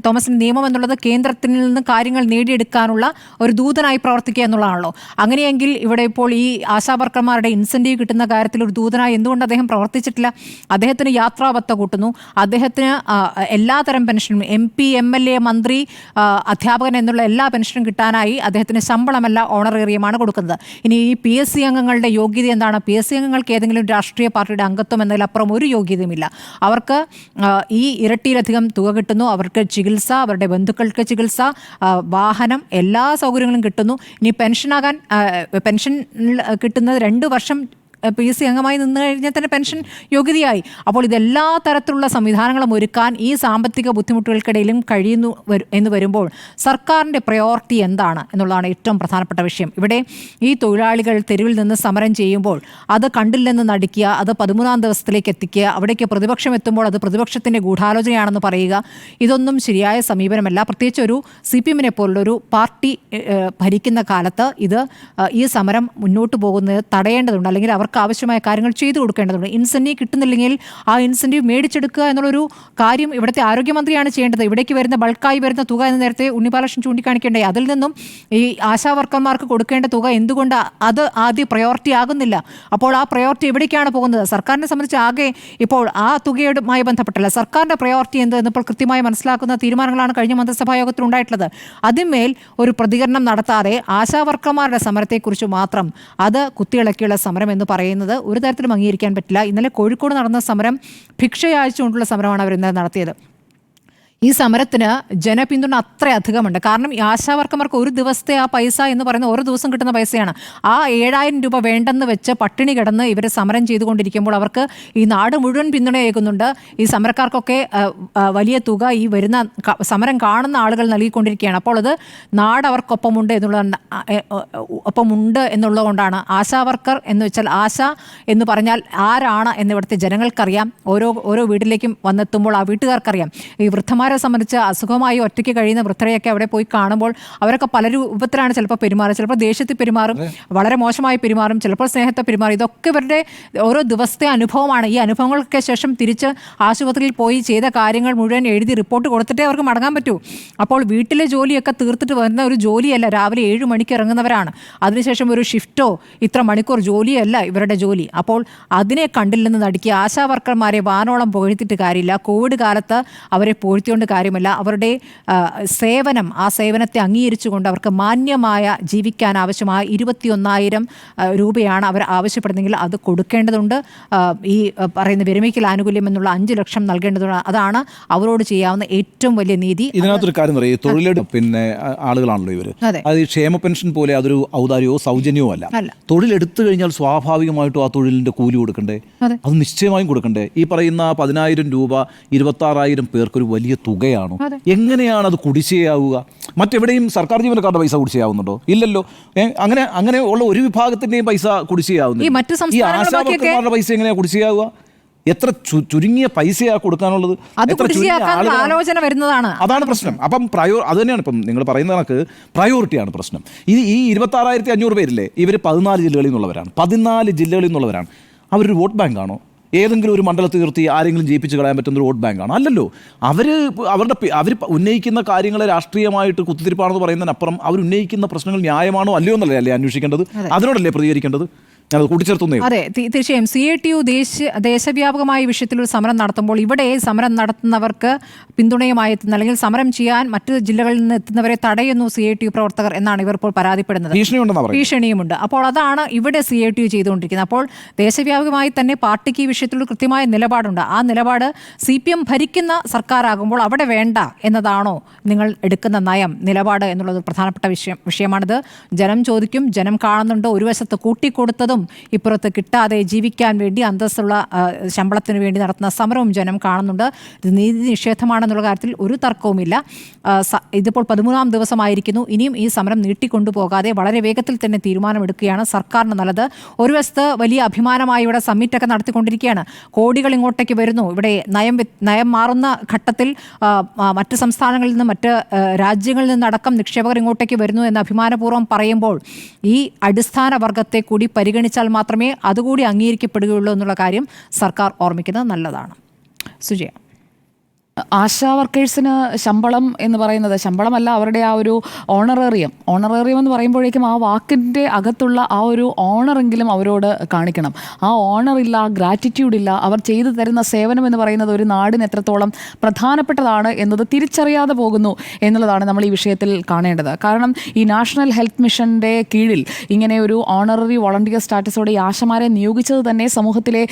തോമസിൻ്റെ നിയമം എന്നുള്ളത് കേന്ദ്രത്തിൽ നിന്ന് കാര്യങ്ങൾ നേടിയെടുക്കാനുള്ള ഒരു ദൂതനായി പ്രവർത്തിക്കുക എന്നുള്ളതാണല്ലോ. അങ്ങനെയെങ്കിൽ ഇവിടെ ഇപ്പോൾ ഈ ആശാവർക്കർമാരുടെ ഇൻസെൻറ്റീവ് കിട്ടുന്ന കാര്യത്തിൽ ഒരു ദൂതനായി എന്തുകൊണ്ട് അദ്ദേഹം പ്രവർത്തിച്ചിട്ടില്ല? അദ്ദേഹത്തിന് യാത്രാഭത്ത കൂട്ടുന്നു, അദ്ദേഹത്തിന് എല്ലാതരം പെൻഷനും MP MLA മന്ത്രി അധ്യാപകൻ എന്നുള്ള എല്ലാ പെൻഷനും കിട്ടാനായി അദ്ദേഹത്തിന് ശമ്പളമല്ല ഓണറേറിയമാണ് കൊടുക്കുന്നത്. ഇനി ഈ PSC അംഗങ്ങളുടെ യോഗ്യത എന്താണ്? PSC അംഗങ്ങൾക്ക് ഏതെങ്കിലും രാഷ്ട്രീയ പാർട്ടിയുടെ അംഗത്വം എന്നതിലപ്പുറം ഒരു യോഗ്യതയുമില്ല. അവർക്ക് ഈ ഇരട്ടിയിലധികം തുക കിട്ടുന്നു, അവർക്ക് ചികിത്സ, അവരുടെ ബന്ധുക്കൾക്ക് ചികിത്സ, വാഹനം, എല്ലാ സൗകര്യങ്ങളും കിട്ടുന്നു. ഇനി പെൻഷൻ കിട്ടുന്നത് 2 വർഷം PSC അംഗമായി നിന്ന് കഴിഞ്ഞാൽ തന്നെ പെൻഷൻ യോഗ്യതയായി. അപ്പോൾ ഇതെല്ലാ തരത്തിലുള്ള സംവിധാനങ്ങളും ഒരുക്കാൻ ഈ സാമ്പത്തിക ബുദ്ധിമുട്ടുകൾക്കിടയിലും കഴിയുന്നു എന്ന് വരുമ്പോൾ സർക്കാരിൻ്റെ പ്രയോറിറ്റി എന്താണ് എന്നുള്ളതാണ് ഏറ്റവും പ്രധാനപ്പെട്ട വിഷയം. ഇവിടെ ഈ തൊഴിലാളികൾ തെരുവിൽ നിന്ന് സമരം ചെയ്യുമ്പോൾ അത് കണ്ടില്ലെന്ന് നടിക്കുക, അത് 13-ാം ദിവസത്തിലേക്ക് എത്തിക്കുക, അവിടേക്ക് പ്രതിപക്ഷം എത്തുമ്പോൾ അത് പ്രതിപക്ഷത്തിൻ്റെ ഗൂഢാലോചനയാണെന്ന് പറയുക, ഇതൊന്നും ശരിയായ സമീപനമല്ല. പ്രത്യേകിച്ച് ഒരു CPM-നെ പോലുള്ളൊരു പാർട്ടി ഭരിക്കുന്ന കാലത്ത് ഈ സമരം മുന്നോട്ട് പോകുന്നത് തടയേണ്ടതുണ്ട്, അല്ലെങ്കിൽ അവർക്ക് ആവശ്യമായ കാര്യങ്ങൾ ചെയ്തു കൊടുക്കേണ്ടതുണ്ട്. ഇൻസെൻറ്റീവ് കിട്ടുന്നില്ലെങ്കിൽ ആ ഇൻസെൻറ്റീവ് മേടിച്ചെടുക്കുക എന്നുള്ളൊരു കാര്യം ഇവിടുത്തെ ആരോഗ്യമന്ത്രിയാണ് ചെയ്യേണ്ടത്. ഇവിടേക്ക് വരുന്ന ബൾക്കായി വരുന്ന തുക എന്ന് നേരത്തെ ഉണ്ണിബാലകൃഷ്ണൻ ചൂണ്ടിക്കാണിക്കേണ്ടേ, അതിൽ നിന്നും ഈ ആശാവർക്കർമാർക്ക് കൊടുക്കേണ്ട തുക എന്തുകൊണ്ട് അത് ആദ്യം പ്രയോറിറ്റി ആകുന്നില്ല? അപ്പോൾ ആ പ്രയോറിറ്റി എവിടേക്കാണ് പോകുന്നത്? സർക്കാരിനെ സംബന്ധിച്ച് ആകെ ഇപ്പോൾ ആ തുകയുമായി ബന്ധപ്പെട്ടല്ല, സർക്കാരിൻ്റെ പ്രയോറിറ്റി ഇപ്പോൾ കൃത്യമായി മനസ്സിലാക്കുന്ന തീരുമാനങ്ങളാണ് കഴിഞ്ഞ മന്ത്രിസഭാ യോഗത്തിൽ ഉണ്ടായിട്ടുള്ളത്. അതിന്മേൽ ഒരു പ്രതികരണം നടത്താതെ ആശാവർക്കർമാരുടെ സമരത്തെക്കുറിച്ച് മാത്രം അത് കുത്തിയിളക്കിയുള്ള സമരം എന്ന് പറയുന്നത് ഒരു തരത്തിലും അംഗീകരിക്കാൻ പറ്റില്ല. ഇന്നലെ കോഴിക്കോട് നടന്ന സമരം ഭിക്ഷയാഴ്ചകൊണ്ടുള്ള സമരമാണ് അവർ ഇന്നലെ നടത്തിയത്. ഈ സമരത്തിന് ജനപിന്തുണ അത്രയധികമുണ്ട്. കാരണം ഈ ആശാവർക്കർമാർക്ക് ഒരു ദിവസത്തെ ആ പൈസ എന്ന് പറയുന്നത് ഓരോ ദിവസം കിട്ടുന്ന പൈസയാണ്. ആ 7000 രൂപ വേണ്ടെന്ന് വെച്ച് പട്ടിണി കിടന്ന് ഇവർ സമരം ചെയ്തുകൊണ്ടിരിക്കുമ്പോൾ അവർക്ക് ഈ നാട് മുഴുവൻ പിന്തുണയേകുന്നുണ്ട്. ഈ സമരക്കാർക്കൊക്കെ വലിയ തുക ഈ വരുന്ന സമരം കാണുന്ന ആളുകൾ നൽകിക്കൊണ്ടിരിക്കുകയാണ്. അപ്പോൾ അത് നാട് അവർക്കൊപ്പമുണ്ട് എന്നുള്ളതുകൊണ്ടാണ് ആശാവർക്കർ എന്ന് വെച്ചാൽ ആശ എന്ന് പറഞ്ഞാൽ ആരാണ് എന്ന് ഇവിടുത്തെ ജനങ്ങൾക്കറിയാം. ഓരോ വീട്ടിലേക്കും വന്നെത്തുമ്പോൾ ആ വീട്ടുകാർക്കറിയാം. ഈ വൃദ്ധന്മാരെ സംബന്ധിച്ച് അസുഖമായി ഒറ്റയ്ക്ക് കഴിയുന്ന വൃദ്ധരെയൊക്കെ അവിടെ പോയി കാണുമ്പോൾ അവരൊക്കെ പല രൂപത്തിലാണ് ചിലപ്പോൾ പെരുമാറുക. ചിലപ്പോൾ ദേഷ്യത്തിൽ പെരുമാറും, വളരെ മോശമായി പെരുമാറും, ചിലപ്പോൾ സ്നേഹത്തെ പെരുമാറും. ഇതൊക്കെ ഇവരുടെ ഓരോ ദിവസത്തെ അനുഭവമാണ്. ഈ അനുഭവങ്ങൾക്ക് ശേഷം തിരിച്ച് ആശുപത്രിയിൽ പോയി ചെയ്ത കാര്യങ്ങൾ മുഴുവൻ എഴുതി റിപ്പോർട്ട് കൊടുത്തിട്ടേ അവർക്ക് മടങ്ങാൻ പറ്റൂ. അപ്പോൾ വീട്ടിലെ ജോലിയൊക്കെ തീർത്തിട്ട് വരുന്ന ഒരു ജോലിയല്ല. രാവിലെ 7 മണിക്ക് ഇറങ്ങുന്നവരാണ്. അതിനുശേഷം ഒരു ഷിഫ്റ്റോ ഇത്ര മണിക്കൂർ ജോലിയല്ല ഇവരുടെ ജോലി. അപ്പോൾ അതിനെ കണ്ടില്ലെന്ന് നടിക്കുക. ആശാവർക്കർമാരെ വാനോളം പുകഴ്ത്തിയിട്ട് കാര്യമില്ല. കോവിഡ് കാലത്ത് അവരെ പുകഴ്ത്തിക്കൊണ്ട് കാര്യമല്ല. അവരുടെ സേവനം, ആ സേവനത്തെ അംഗീകരിച്ചുകൊണ്ട് അവർക്ക് മാന്യമായ ജീവിക്കാൻ ആവശ്യമായ 21,000 രൂപയാണ് അവർ ആവശ്യപ്പെടുന്നെങ്കിൽ അത് കൊടുക്കേണ്ടതുണ്ട്. ഈ പറയുന്ന വിരമിക്കൽ ആനുകൂല്യം എന്നുള്ള 5 ലക്ഷം നൽകേണ്ടതുണ്ട്. അതാണ് അവരോട് ചെയ്യാവുന്ന ഏറ്റവും വലിയ നീതി. ഇതിനകത്തൊരു കാര്യം പറയും, തൊഴിലെടുപ്പ് ആളുകളാണല്ലോ ഇവർ. അത് ക്ഷേമ പെൻഷൻ പോലെ അതൊരു ഔദാര്യമോ സൗജന്യമോ അല്ല. തൊഴിലെടുത്തു കഴിഞ്ഞാൽ സ്വാഭാവികമായിട്ടും ആ തൊഴിലിന്റെ കൂലി കൊടുക്കണ്ടേ? അത് നിശ്ചയമായും കൊടുക്കണ്ടേ? ഈ പറയുന്ന 10,000 രൂപ 26,000 പേർക്കൊരു വലിയ തുകയാണോ? എങ്ങനെയാണ് അത് കുടിശ്ശികയാവുക? മറ്റെവിടെയും സർക്കാർ ജീവനക്കാരുടെ പൈസ കുടിശ്ശികയാവുന്നുണ്ടോ? ഇല്ലല്ലോ. അങ്ങനെ ഉള്ള ഒരു വിഭാഗത്തിന്റെയും പൈസ കുടിശ്ശികയാവുന്നു. ഈ ആശാവർക്കർമാരുടെ പൈസ എങ്ങനെയാണ് കുടിശ്ശികയാവുക? എത്ര ചുരുങ്ങിയ പൈസയാ കൊടുക്കാനുള്ളത്? ആലോചന വരുന്നതാണ്, അതാണ് പ്രശ്നം. അപ്പം അത് തന്നെയാണ് ഇപ്പം നിങ്ങൾ പറയുന്ന കണക്ക് പ്രയോറിറ്റിയാണ് പ്രശ്നം. ഈ 26,500 പേരില്ലേ, ഇവർ 14 ജില്ലകളിൽ നിന്നുള്ളവരാണ്. 14 ജില്ലകളിൽ നിന്നുള്ളവരാണ്. അവരൊരു വോട്ട് ബാങ്കാണോ? ഏതെങ്കിലും ഒരു മണ്ഡലത്തിൽ നിർത്തി ആരെങ്കിലും ജയിപ്പിച്ച് കളയാൻ പറ്റുന്ന ഒരു വോട്ട് ബാങ്കാണ്? അല്ലല്ലോ. അവർ ഉന്നയിക്കുന്ന കാര്യങ്ങളെ രാഷ്ട്രീയമായിട്ട് കുത്തിത്തിരിപ്പാണെന്ന് പറയുന്നതിനപ്പുറം അവർ ഉന്നയിക്കുന്ന പ്രശ്നങ്ങൾ ന്യായമാണോ അല്ലയോ എന്നല്ലേ അന്വേഷിക്കേണ്ടത്? അതിനോടല്ലേ പ്രതികരിക്കേണ്ടത്? അതെ, തീർച്ചയായും. CITU ദേശവ്യാപകമായ വിഷയത്തിൽ ഒരു സമരം നടത്തുമ്പോൾ ഇവിടെ സമരം നടത്തുന്നവർക്ക് പിന്തുണയുമായി എത്തുന്ന, അല്ലെങ്കിൽ സമരം ചെയ്യാൻ മറ്റ് ജില്ലകളിൽ നിന്ന് എത്തുന്നവരെ തടയുന്നു CITU പ്രവർത്തകർ എന്നാണ് ഇവർ ഇപ്പോൾ പരാതിപ്പെടുന്നത്. ഭീഷണിയുമുണ്ട്. അപ്പോൾ അതാണ് ഇവിടെ CITU ചെയ്തുകൊണ്ടിരിക്കുന്നത്. അപ്പോൾ ദേശവ്യാപകമായി തന്നെ പാർട്ടിക്ക് ഈ വിഷയത്തിൽ കൃത്യമായ നിലപാടുണ്ട്. ആ നിലപാട് CPM ഭരിക്കുന്ന സർക്കാരാകുമ്പോൾ അവിടെ വേണ്ട എന്നതാണോ നിങ്ങൾ എടുക്കുന്ന നയം, നിലപാട് എന്നുള്ളത് പ്രധാനപ്പെട്ട വിഷയമാണിത്. ജനം ചോദിക്കും, ജനം കാണുന്നുണ്ട്. ഒരു വശത്ത് കൂട്ടിക്കൊടുത്തതും ഇപ്പുറത്ത് കിട്ടാതെ ജീവിക്കാൻ വേണ്ടി അന്തസ്സുള്ള ശമ്പളത്തിന് വേണ്ടി നടത്തുന്ന സമരവും ജനം കാണുന്നുണ്ട്. ഇത് നീതി നിഷേധമാണെന്നുള്ള കാര്യത്തിൽ ഒരു തർക്കവുമില്ല. ഇതിപ്പോൾ 13-ാം ദിവസമായിരിക്കുന്നു. ഇനിയും ഈ സമരം നീട്ടിക്കൊണ്ടുപോകാതെ വളരെ വേഗത്തിൽ തന്നെ തീരുമാനമെടുക്കുകയാണ് സർക്കാരിന് നല്ലത്. ഒരു വശത്ത് വലിയ അഭിമാനമായി ഇവിടെ സമ്മിറ്റൊക്കെ നടത്തിക്കൊണ്ടിരിക്കുകയാണ്. കോടികൾ ഇങ്ങോട്ടേക്ക് വരുന്നു. ഇവിടെ നയം മാറുന്ന ഘട്ടത്തിൽ മറ്റ് സംസ്ഥാനങ്ങളിൽ നിന്ന്, മറ്റ് രാജ്യങ്ങളിൽ നിന്നടക്കം നിക്ഷേപകർ ഇങ്ങോട്ടേക്ക് വരുന്നു എന്ന് അഭിമാനപൂർവ്വം പറയുമ്പോൾ ഈ അടിസ്ഥാന വർഗത്തെ കൂടി പരിഗണിച്ചാൽ മാത്രമേ അതുകൂടി അംഗീകരിക്കപ്പെടുകയുള്ളൂ എന്നുള്ള കാര്യം സർക്കാർ ഓർമ്മിക്കുന്നത് നല്ലതാണ്. സുജയ, ആശാ വർക്കേഴ്സിന് ശമ്പളം എന്ന് പറയുന്നത് ശമ്പളമല്ല, അവരുടെ ആ ഒരു ഓണറേറിയം എന്ന് പറയുമ്പോഴേക്കും ആ വാക്കിൻ്റെ അകത്തുള്ള ആ ഒരു ഓണറെങ്കിലും അവരോട് കാണിക്കണം. ആ ഓണറില്ല, ഗ്രാറ്റിറ്റ്യൂഡില്ല. അവർ ചെയ്തു തരുന്ന സേവനം എന്ന് പറയുന്നത് ഒരു നാടിന് എത്രത്തോളം പ്രധാനപ്പെട്ടതാണ് എന്നത് തിരിച്ചറിയാതെ പോകുന്നു എന്നുള്ളതാണ് നമ്മൾ ഈ വിഷയത്തിൽ കാണേണ്ടത്. കാരണം ഈ നാഷണൽ ഹെൽത്ത് മിഷൻ്റെ കീഴിൽ ഇങ്ങനെ ഒരു ഓണററി വോളണ്ടിയർ സ്റ്റാറ്റസോടെ ഈ ആശമാരെ നിയോഗിച്ചത് തന്നെ സമൂഹത്തിലെ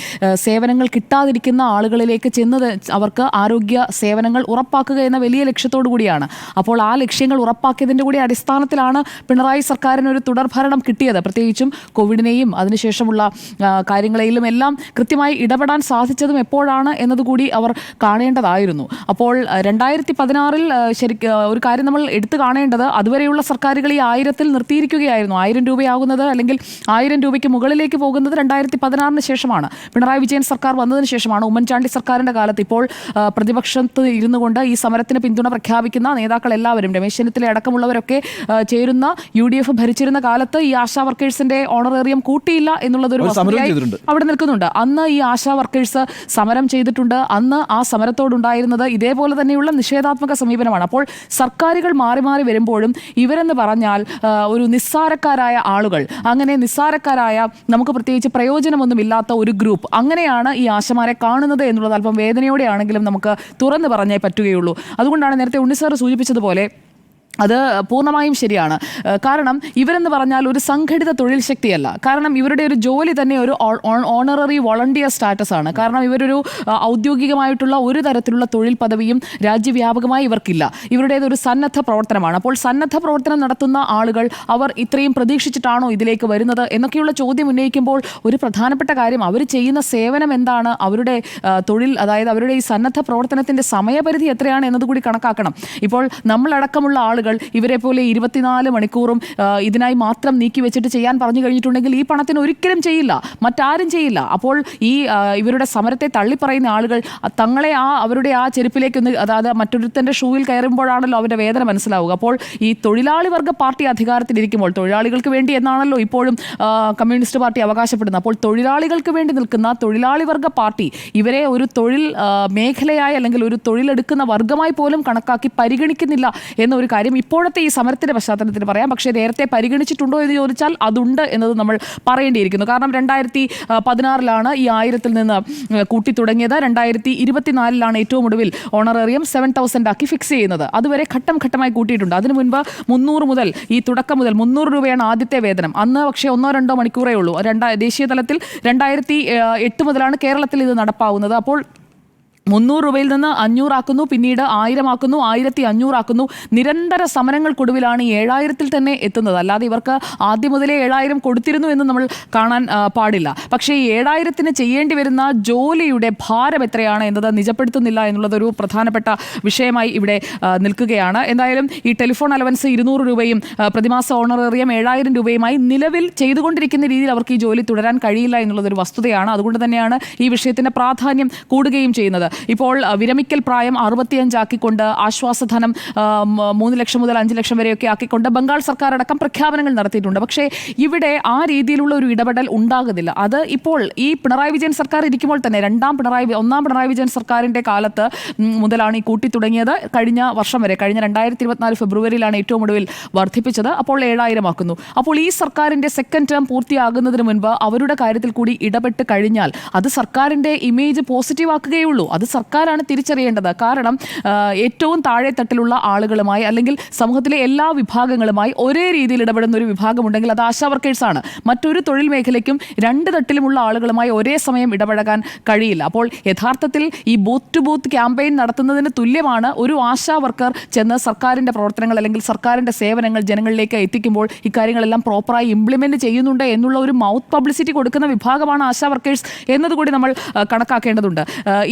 സേവനങ്ങൾ കിട്ടാതിരിക്കുന്ന ആളുകളിലേക്ക് ചെന്ന് അവർക്ക് ആരോഗ്യ സേവനങ്ങൾ ഉറപ്പാക്കുക എന്ന വലിയ ലക്ഷ്യത്തോടു കൂടിയാണ്. അപ്പോൾ ആ ലക്ഷ്യങ്ങൾ ഉറപ്പാക്കിയതിൻ്റെ കൂടി അടിസ്ഥാനത്തിലാണ് പിണറായി സർക്കാരിന് ഒരു തുടർഭരണം കിട്ടിയത്. പ്രത്യേകിച്ചും കോവിഡിനെയും അതിനുശേഷമുള്ള കാര്യങ്ങളെയും എല്ലാം കൃത്യമായി ഇടപെടാൻ സാധിച്ചതും എപ്പോഴാണ് എന്നതുകൂടി അവർ കാണേണ്ടതായിരുന്നു. അപ്പോൾ 2016 ശരിക്കും ഒരു കാര്യം നമ്മൾ എടുത്തു കാണേണ്ടത്, അതുവരെയുള്ള സർക്കാരുകൾ ഈ 1000-ൽ നിർത്തിയിരിക്കുകയായിരുന്നു. 1000 രൂപയാകുന്നത് അല്ലെങ്കിൽ 1000 രൂപയ്ക്ക് മുകളിലേക്ക് പോകുന്നത് 2016 ശേഷമാണ്. പിണറായി വിജയൻ സർക്കാർ വന്നതിന് ശേഷമാണ്. ഉമ്മൻചാണ്ടി സർക്കാരിൻ്റെ കാലത്ത് ഇപ്പോൾ പ്രതിപക്ഷത്ത് ഇരുന്നു കൊണ്ട് ഈ സമരത്തിന് പിന്തുണ പ്രഖ്യാപിക്കുന്ന നേതാക്കൾ എല്ലാവരും, രമേശ് ചെന്നിത്തല അടക്കമുള്ളവരൊക്കെ ചേരുന്ന UDF ഭരിച്ചിരുന്ന കാലത്ത് ഈ ആശാ വർക്കേഴ്സിന്റെ ഓണറേറിയം കൂട്ടിയില്ല എന്നുള്ളതൊരു വസ്തുതയായി അവിടെ നിൽക്കുന്നുണ്ട്. അന്ന് ഈ ആശാ വർക്കേഴ്സ് സമരം ചെയ്തിട്ടുണ്ട്. അന്ന് ആ സമരത്തോടുണ്ടായിരുന്നത് ഇതേപോലെ തന്നെയുള്ള നിഷേധാത്മക സമീപനമാണ്. അപ്പോൾ സർക്കാരുകൾ മാറി മാറി വരുമ്പോഴും ഇവരെന്ന് പറഞ്ഞാൽ ഒരു നിസ്സാരക്കാരായ ആളുകൾ, അങ്ങനെ നിസ്സാരക്കാരായ നമുക്ക് പ്രത്യേകിച്ച് പ്രയോജനമൊന്നുമില്ലാത്ത ഒരു ഗ്രൂപ്പ്, അങ്ങനെയാണ് ഈ ആശമാരെ കാണുന്നത് എന്നുള്ളത് അല്പം വേദനയോടെയാണെങ്കിലും നമുക്ക് തുറന്നു പറഞ്ഞേ പറ്റുകയുള്ളൂ. അതുകൊണ്ടാണ് നേരത്തെ ഉണ്ണി സാർ സൂചിപ്പിച്ചതുപോലെ അത് പൂർണ്ണമായും ശരിയാണ്. കാരണം ഇവരെന്ന് പറഞ്ഞാൽ ഒരു സംഘടിത തൊഴിൽ ശക്തിയല്ല. കാരണം ഇവരുടെ ഒരു ജോലി തന്നെ ഒരു ഓണററി വോളണ്ടിയർ സ്റ്റാറ്റസ് ആണ്. കാരണം ഇവരൊരു ഔദ്യോഗികമായിട്ടുള്ള ഒരു തരത്തിലുള്ള തൊഴിൽ പദവിയും രാജ്യവ്യാപകമായി ഇവർക്കില്ല. ഇവരുടേതൊരു സന്നദ്ധ പ്രവർത്തനമാണ്. അപ്പോൾ സന്നദ്ധ പ്രവർത്തനം നടത്തുന്ന ആളുകൾ അവർ ഇത്രയും പ്രതീക്ഷിച്ചിട്ടാണോ ഇതിലേക്ക് വരുന്നത് എന്നൊക്കെയുള്ള ചോദ്യം ഉന്നയിക്കുമ്പോൾ ഒരു പ്രധാനപ്പെട്ട കാര്യം, അവർ ചെയ്യുന്ന സേവനം എന്താണ്, അവരുടെ തൊഴിൽ, അതായത് അവരുടെ ഈ സന്നദ്ധ പ്രവർത്തനത്തിൻ്റെ സമയപരിധി എത്രയാണ് എന്നതുകൂടി കണക്കാക്കണം. ഇപ്പോൾ നമ്മളടക്കമുള്ള ആളുകൾ ഇവരെ പോലെ 24 മണിക്കൂറും ഇതിനായി മാത്രം നീക്കി വെച്ചിട്ട് ചെയ്യാൻ പറഞ്ഞു കഴിഞ്ഞിട്ടുണ്ടെങ്കിൽ ഈ പണത്തിന് ഒരിക്കലും ചെയ്യില്ല, മറ്റാരും ചെയ്യില്ല. അപ്പോൾ ഈ ഇവരുടെ സമരത്തെ തള്ളിപ്പറയുന്ന ആളുകൾ തങ്ങളെ അവരുടെ ആ ചെരുപ്പിലേക്കൊന്ന്, അതായത് മറ്റൊരുത്തൻ്റെ ഷൂവിൽ കയറുമ്പോഴാണല്ലോ അവരുടെ വേദന മനസ്സിലാവുക. അപ്പോൾ ഈ തൊഴിലാളി വർഗ പാർട്ടി അധികാരത്തിലിരിക്കുമ്പോൾ, തൊഴിലാളികൾക്ക് വേണ്ടി എന്നാണല്ലോ ഇപ്പോഴും കമ്മ്യൂണിസ്റ്റ് പാർട്ടി അവകാശപ്പെടുന്നത്, അപ്പോൾ തൊഴിലാളികൾക്ക് വേണ്ടി നിൽക്കുന്ന തൊഴിലാളി വർഗ പാർട്ടി ഇവരെ ഒരു തൊഴിൽ മേഖലയായി അല്ലെങ്കിൽ ഒരു തൊഴിലെടുക്കുന്ന വർഗമായി പോലും കണക്കാക്കി പരിഗണിക്കുന്നില്ല എന്നൊരു കാര്യം ഇപ്പോഴത്തെ ഈ സമരത്തിന്റെ പശ്ചാത്തലത്തിൽ പറയാം. പക്ഷേ നേരത്തെ പരിഗണിച്ചിട്ടുണ്ടോ എന്ന് ചോദിച്ചാൽ അതുണ്ട് എന്നത് നമ്മൾ പറയേണ്ടിയിരിക്കുന്നു. കാരണം 2016 ഈ 1000-ൽ നിന്ന് കൂട്ടി തുടങ്ങിയത്. 2024 ഏറ്റവും ഒടുവിൽ ഓണറേറിയം 7,000 ആക്കി ഫിക്സ് ചെയ്യുന്നത്. അതുവരെ ഘട്ടം ഘട്ടമായി കൂട്ടിയിട്ടുണ്ട്. അതിനു മുൻപ് 300 മുതൽ, ഈ തുടക്കം മുതൽ 300 രൂപയാണ് ആദ്യത്തെ വേതനം. അന്ന് പക്ഷേ 1-2 മണിക്കൂറേ ഉള്ളൂ. ദേശീയ തലത്തിൽ 2008 മുതലാണ് കേരളത്തിൽ ഇത് നടപ്പാവുന്നത്. അപ്പോൾ 300 രൂപയിൽ നിന്ന് 500 ആക്കുന്നു, പിന്നീട് 1000 ആക്കുന്നു, 1500 ആക്കുന്നു. നിരന്തര സമരങ്ങൾക്കൊടുവിലാണ് ഈ 7000-ൽ തന്നെ എത്തുന്നത്. അല്ലാതെ ഇവർക്ക് ആദ്യം മുതലേ 7000 കൊടുത്തിരുന്നു എന്ന് നമ്മൾ കാണാൻ പാടില്ല. പക്ഷേ ഈ 7000-ന് ചെയ്യേണ്ടി വരുന്ന ജോലിയുടെ ഭാരം എത്രയാണ് എന്നത് നിജപ്പെടുത്തുന്നില്ല എന്നുള്ളതൊരു പ്രധാനപ്പെട്ട വിഷയമായി ഇവിടെ നിൽക്കുകയാണ്. എന്തായാലും ഈ ടെലിഫോൺ അലവൻസ് 200 രൂപയും പ്രതിമാസ ഓണറേറിയം 7000 രൂപയുമായി നിലവിൽ ചെയ്തുകൊണ്ടിരിക്കുന്ന രീതിയിൽ അവർക്ക് ഈ ജോലി തുടരാൻ കഴിയില്ല എന്നുള്ളതൊരു വസ്തുതയാണ്. അതുകൊണ്ട് തന്നെയാണ് ഈ വിഷയത്തിൻ്റെ പ്രാധാന്യം കൂടുകയും ചെയ്യുന്നത്. ഇപ്പോൾ വിരമിക്കൽ പ്രായം 65 ആക്കിക്കൊണ്ട്, ആശ്വാസധനം 3 ലക്ഷം മുതൽ 5 ലക്ഷം വരെയൊക്കെ ആക്കിക്കൊണ്ട് ബംഗാൾ സർക്കാർ അടക്കം പ്രഖ്യാപനങ്ങൾ നടത്തിയിട്ടുണ്ട്. പക്ഷേ ഇവിടെ ആ രീതിയിലുള്ള ഒരു ഇടപെടൽ ഉണ്ടാകുന്നില്ല. അത് ഇപ്പോൾ ഈ പിണറായി വിജയൻ സർക്കാർ ഇരിക്കുമ്പോൾ തന്നെ, ഒന്നാം പിണറായി വിജയൻ സർക്കാരിൻ്റെ കാലത്ത് മുതലാണ് ഈ കൂട്ടി തുടങ്ങിയത്. കഴിഞ്ഞ വർഷം വരെ, കഴിഞ്ഞ 2024 ഫെബ്രുവരിയിലാണ് ഏറ്റവും ഒടുവിൽ വർദ്ധിപ്പിച്ചത്. അപ്പോൾ 7000 ആക്കുന്നു. അപ്പോൾ ഈ സർക്കാരിൻ്റെ സെക്കൻഡ് ടേം പൂർത്തിയാകുന്നതിന് മുൻപ് അവരുടെ കാര്യത്തിൽ കൂടി ഇടപെട്ട് കഴിഞ്ഞാൽ അത് സർക്കാരിൻ്റെ ഇമേജ് പോസിറ്റീവ് ആക്കുകയുള്ളൂ. അത് സർക്കാരാണ് തിരിച്ചറിയേണ്ടത്. കാരണം ഏറ്റവും താഴെത്തട്ടിലുള്ള ആളുകളുമായി അല്ലെങ്കിൽ സമൂഹത്തിലെ എല്ലാ വിഭാഗങ്ങളുമായി ഒരേ രീതിയിൽ ഇടപെടുന്ന ഒരു വിഭാഗമുണ്ടെങ്കിൽ അത് ആശാ വർക്കേഴ്സാണ്. മറ്റൊരു തൊഴിൽ മേഖലയ്ക്കും 2 തട്ടിലുമുള്ള ആളുകളുമായി ഒരേ സമയം ഇടപഴകാൻ കഴിയില്ല. അപ്പോൾ യഥാർത്ഥത്തിൽ ഈ ബൂത്ത് ടു ബൂത്ത് ക്യാമ്പയിൻ നടത്തുന്നതിന് തുല്യമാണ് ഒരു ആശാ വർക്കർ ചെന്ന് സർക്കാരിൻ്റെ പ്രവർത്തനങ്ങൾ അല്ലെങ്കിൽ സർക്കാരിൻ്റെ സേവനങ്ങൾ ജനങ്ങളിലേക്ക് എത്തിക്കുമ്പോൾ ഇക്കാര്യങ്ങളെല്ലാം പ്രോപ്പറായി ഇംപ്ലിമെൻറ്റ് ചെയ്യുന്നുണ്ട് എന്നുള്ള ഒരു മൗത്ത് പബ്ലിസിറ്റി കൊടുക്കുന്ന വിഭാഗമാണ് ആശാ വർക്കേഴ്സ് എന്നതുകൂടി നമ്മൾ കണക്കാക്കേണ്ടതുണ്ട്.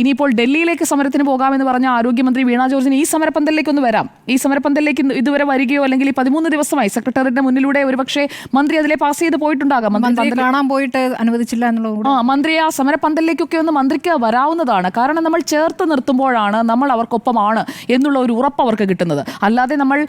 ഇനിയിപ്പോൾ ഡൽഹിയിലേക്ക് സമരത്തിന് പോകാമെന്ന് പറഞ്ഞ ആരോഗ്യമന്ത്രി വീണ ജോർജിന് ഈ സമരപ്പന്തലിലേക്ക് ഒന്ന് വരാം. ഈ സമരപ്പന്തലിലേക്ക് ഇതുവരെ വരികയോ അല്ലെങ്കിൽ ഈ 13 ദിവസമായി സെക്രട്ടറിയുടെ മുന്നിലൂടെ ഒരുപക്ഷെ മന്ത്രി അതിലെ പാസ് ചെയ്ത് പോയിട്ടുണ്ടാകാം. കാണാൻ പോയിട്ട് അനുവദിച്ചില്ല എന്നുള്ളത് മന്ത്രി ആ സമരപ്പന്തലിലേക്കൊക്കെ ഒന്ന് മന്ത്രിക്ക് വരാവുന്നതാണ്. കാരണം നമ്മൾ ചേർത്ത് നിർത്തുമ്പോഴാണ് നമ്മൾ അവർക്കൊപ്പമാണ് എന്നുള്ള ഒരു ഉറപ്പ് അവർക്ക് കിട്ടുന്നത്. അല്ലാതെ നമ്മൾ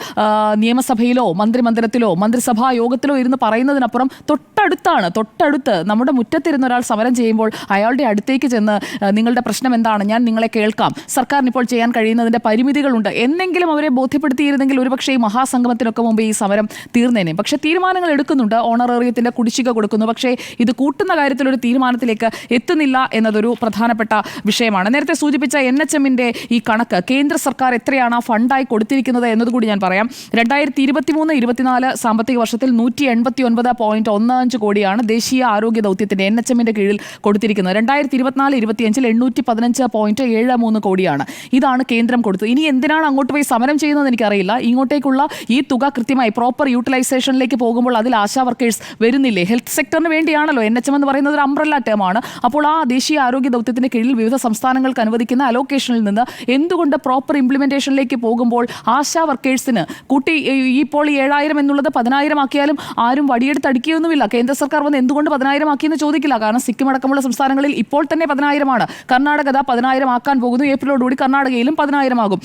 നിയമസഭയിലോ മന്ത്രിമന്ദിരത്തിലോ മന്ത്രിസഭാ യോഗത്തിലോ ഇരുന്ന് പറയുന്നതിനപ്പുറം തൊട്ടടുത്ത് നമ്മുടെ മുറ്റത്തിരുന്ന ഒരാൾ സമരം ചെയ്യുമ്പോൾ അയാളുടെ അടുത്തേക്ക് ചെന്ന് നിങ്ങളുടെ പ്രശ്നം എന്താണ്, ഞാൻ നിങ്ങളെ കേൾക്കാം, സർക്കാരിന് ഇപ്പോൾ ചെയ്യാൻ കഴിയുന്നതിൻ്റെ പരിമിതികളുണ്ട് എന്നെങ്കിലും അവരെ ബോധ്യപ്പെടുത്തിയിരുന്നെങ്കിൽ ഒരുപക്ഷെ ഈ മഹാസംഗമത്തിനൊക്കെ മുമ്പ് ഈ സമരം തീർന്നേനെ. പക്ഷേ തീരുമാനങ്ങൾ എടുക്കുന്നുണ്ട്, ഓണറേറിയത്തിൻ്റെ കുടിശ്ശിക കൊടുക്കുന്നു. പക്ഷേ ഇത് കൂട്ടുന്ന കാര്യത്തിലൊരു തീരുമാനത്തിലേക്ക് എത്തുന്നില്ല എന്നതൊരു പ്രധാനപ്പെട്ട വിഷയമാണ്. നേരത്തെ സൂചിപ്പിച്ച NHM-ന്റെ ഈ കണക്ക് കേന്ദ്ര സർക്കാർ എത്രയാണ് ഫണ്ടായി കൊടുത്തിരിക്കുന്നത് എന്നതുകൂടി ഞാൻ പറയാം. 2023-24 സാമ്പത്തിക വർഷത്തിൽ 189.15 കോടിയാണ് ദേശീയ ആരോഗ്യ ദൗത്യത്തിൻ്റെ NHM-ന്റെ കീഴിൽ കൊടുത്തിരിക്കുന്നത്. 2024-25 815 1.73 കോടിയാണ്. ഇതാണ് കേന്ദ്രം കൊടുത്തത്. ഇനി എന്തിനാണ് അങ്ങോട്ട് പോയി സമരം ചെയ്യുന്നത് എനിക്കറിയില്ല. ഇങ്ങോട്ടേക്കുള്ള ഈ തുക കൃത്യമായി പ്രോപ്പർ യൂട്ടിലൈസേഷനിലേക്ക് പോകുമ്പോൾ അതിൽ ആശാ വർക്കേഴ്സ് വരുന്നില്ലേ? ഹെൽത്ത് സെക്ടറിന് വേണ്ടിയാണല്ലോ. NHM എന്ന് പറയുന്നത് ഒരു അംബ്രല്ല ടേമാണ്. അപ്പോൾ ആ ദേശീയ ആരോഗ്യ ദൗത്യത്തിന് കീഴിൽ വിവിധ സംസ്ഥാനങ്ങൾക്ക് അനുവദിക്കുന്ന അലോക്കേഷനിൽ നിന്ന് എന്തുകൊണ്ട് പ്രോപ്പർ ഇംപ്ലിമെന്റേഷനിലേക്ക് പോകുമ്പോൾ ആശാ വർക്കേഴ്സിന് കൂട്ടി ഇപ്പോൾ 7,000 എന്നുള്ളത് 10,000 ആക്കിയാലും ആരും വടിയെടുത്തടിക്കുകയൊന്നുമില്ല. കേന്ദ്ര സർക്കാർ വന്ന് എന്തുകൊണ്ട് 10,000 ആക്കിയെന്ന് ചോദിക്കില്ല. കാരണം സിക്കിം അടക്കമുള്ള സംസ്ഥാനങ്ങളിൽ ഇപ്പോൾ തന്നെ 10,000 കർണാടക 10,000 ആക്കാൻ പോകുന്നു. ഏപ്രിലോടുകൂടി കർണാടകയിലും 10,000 ആകും.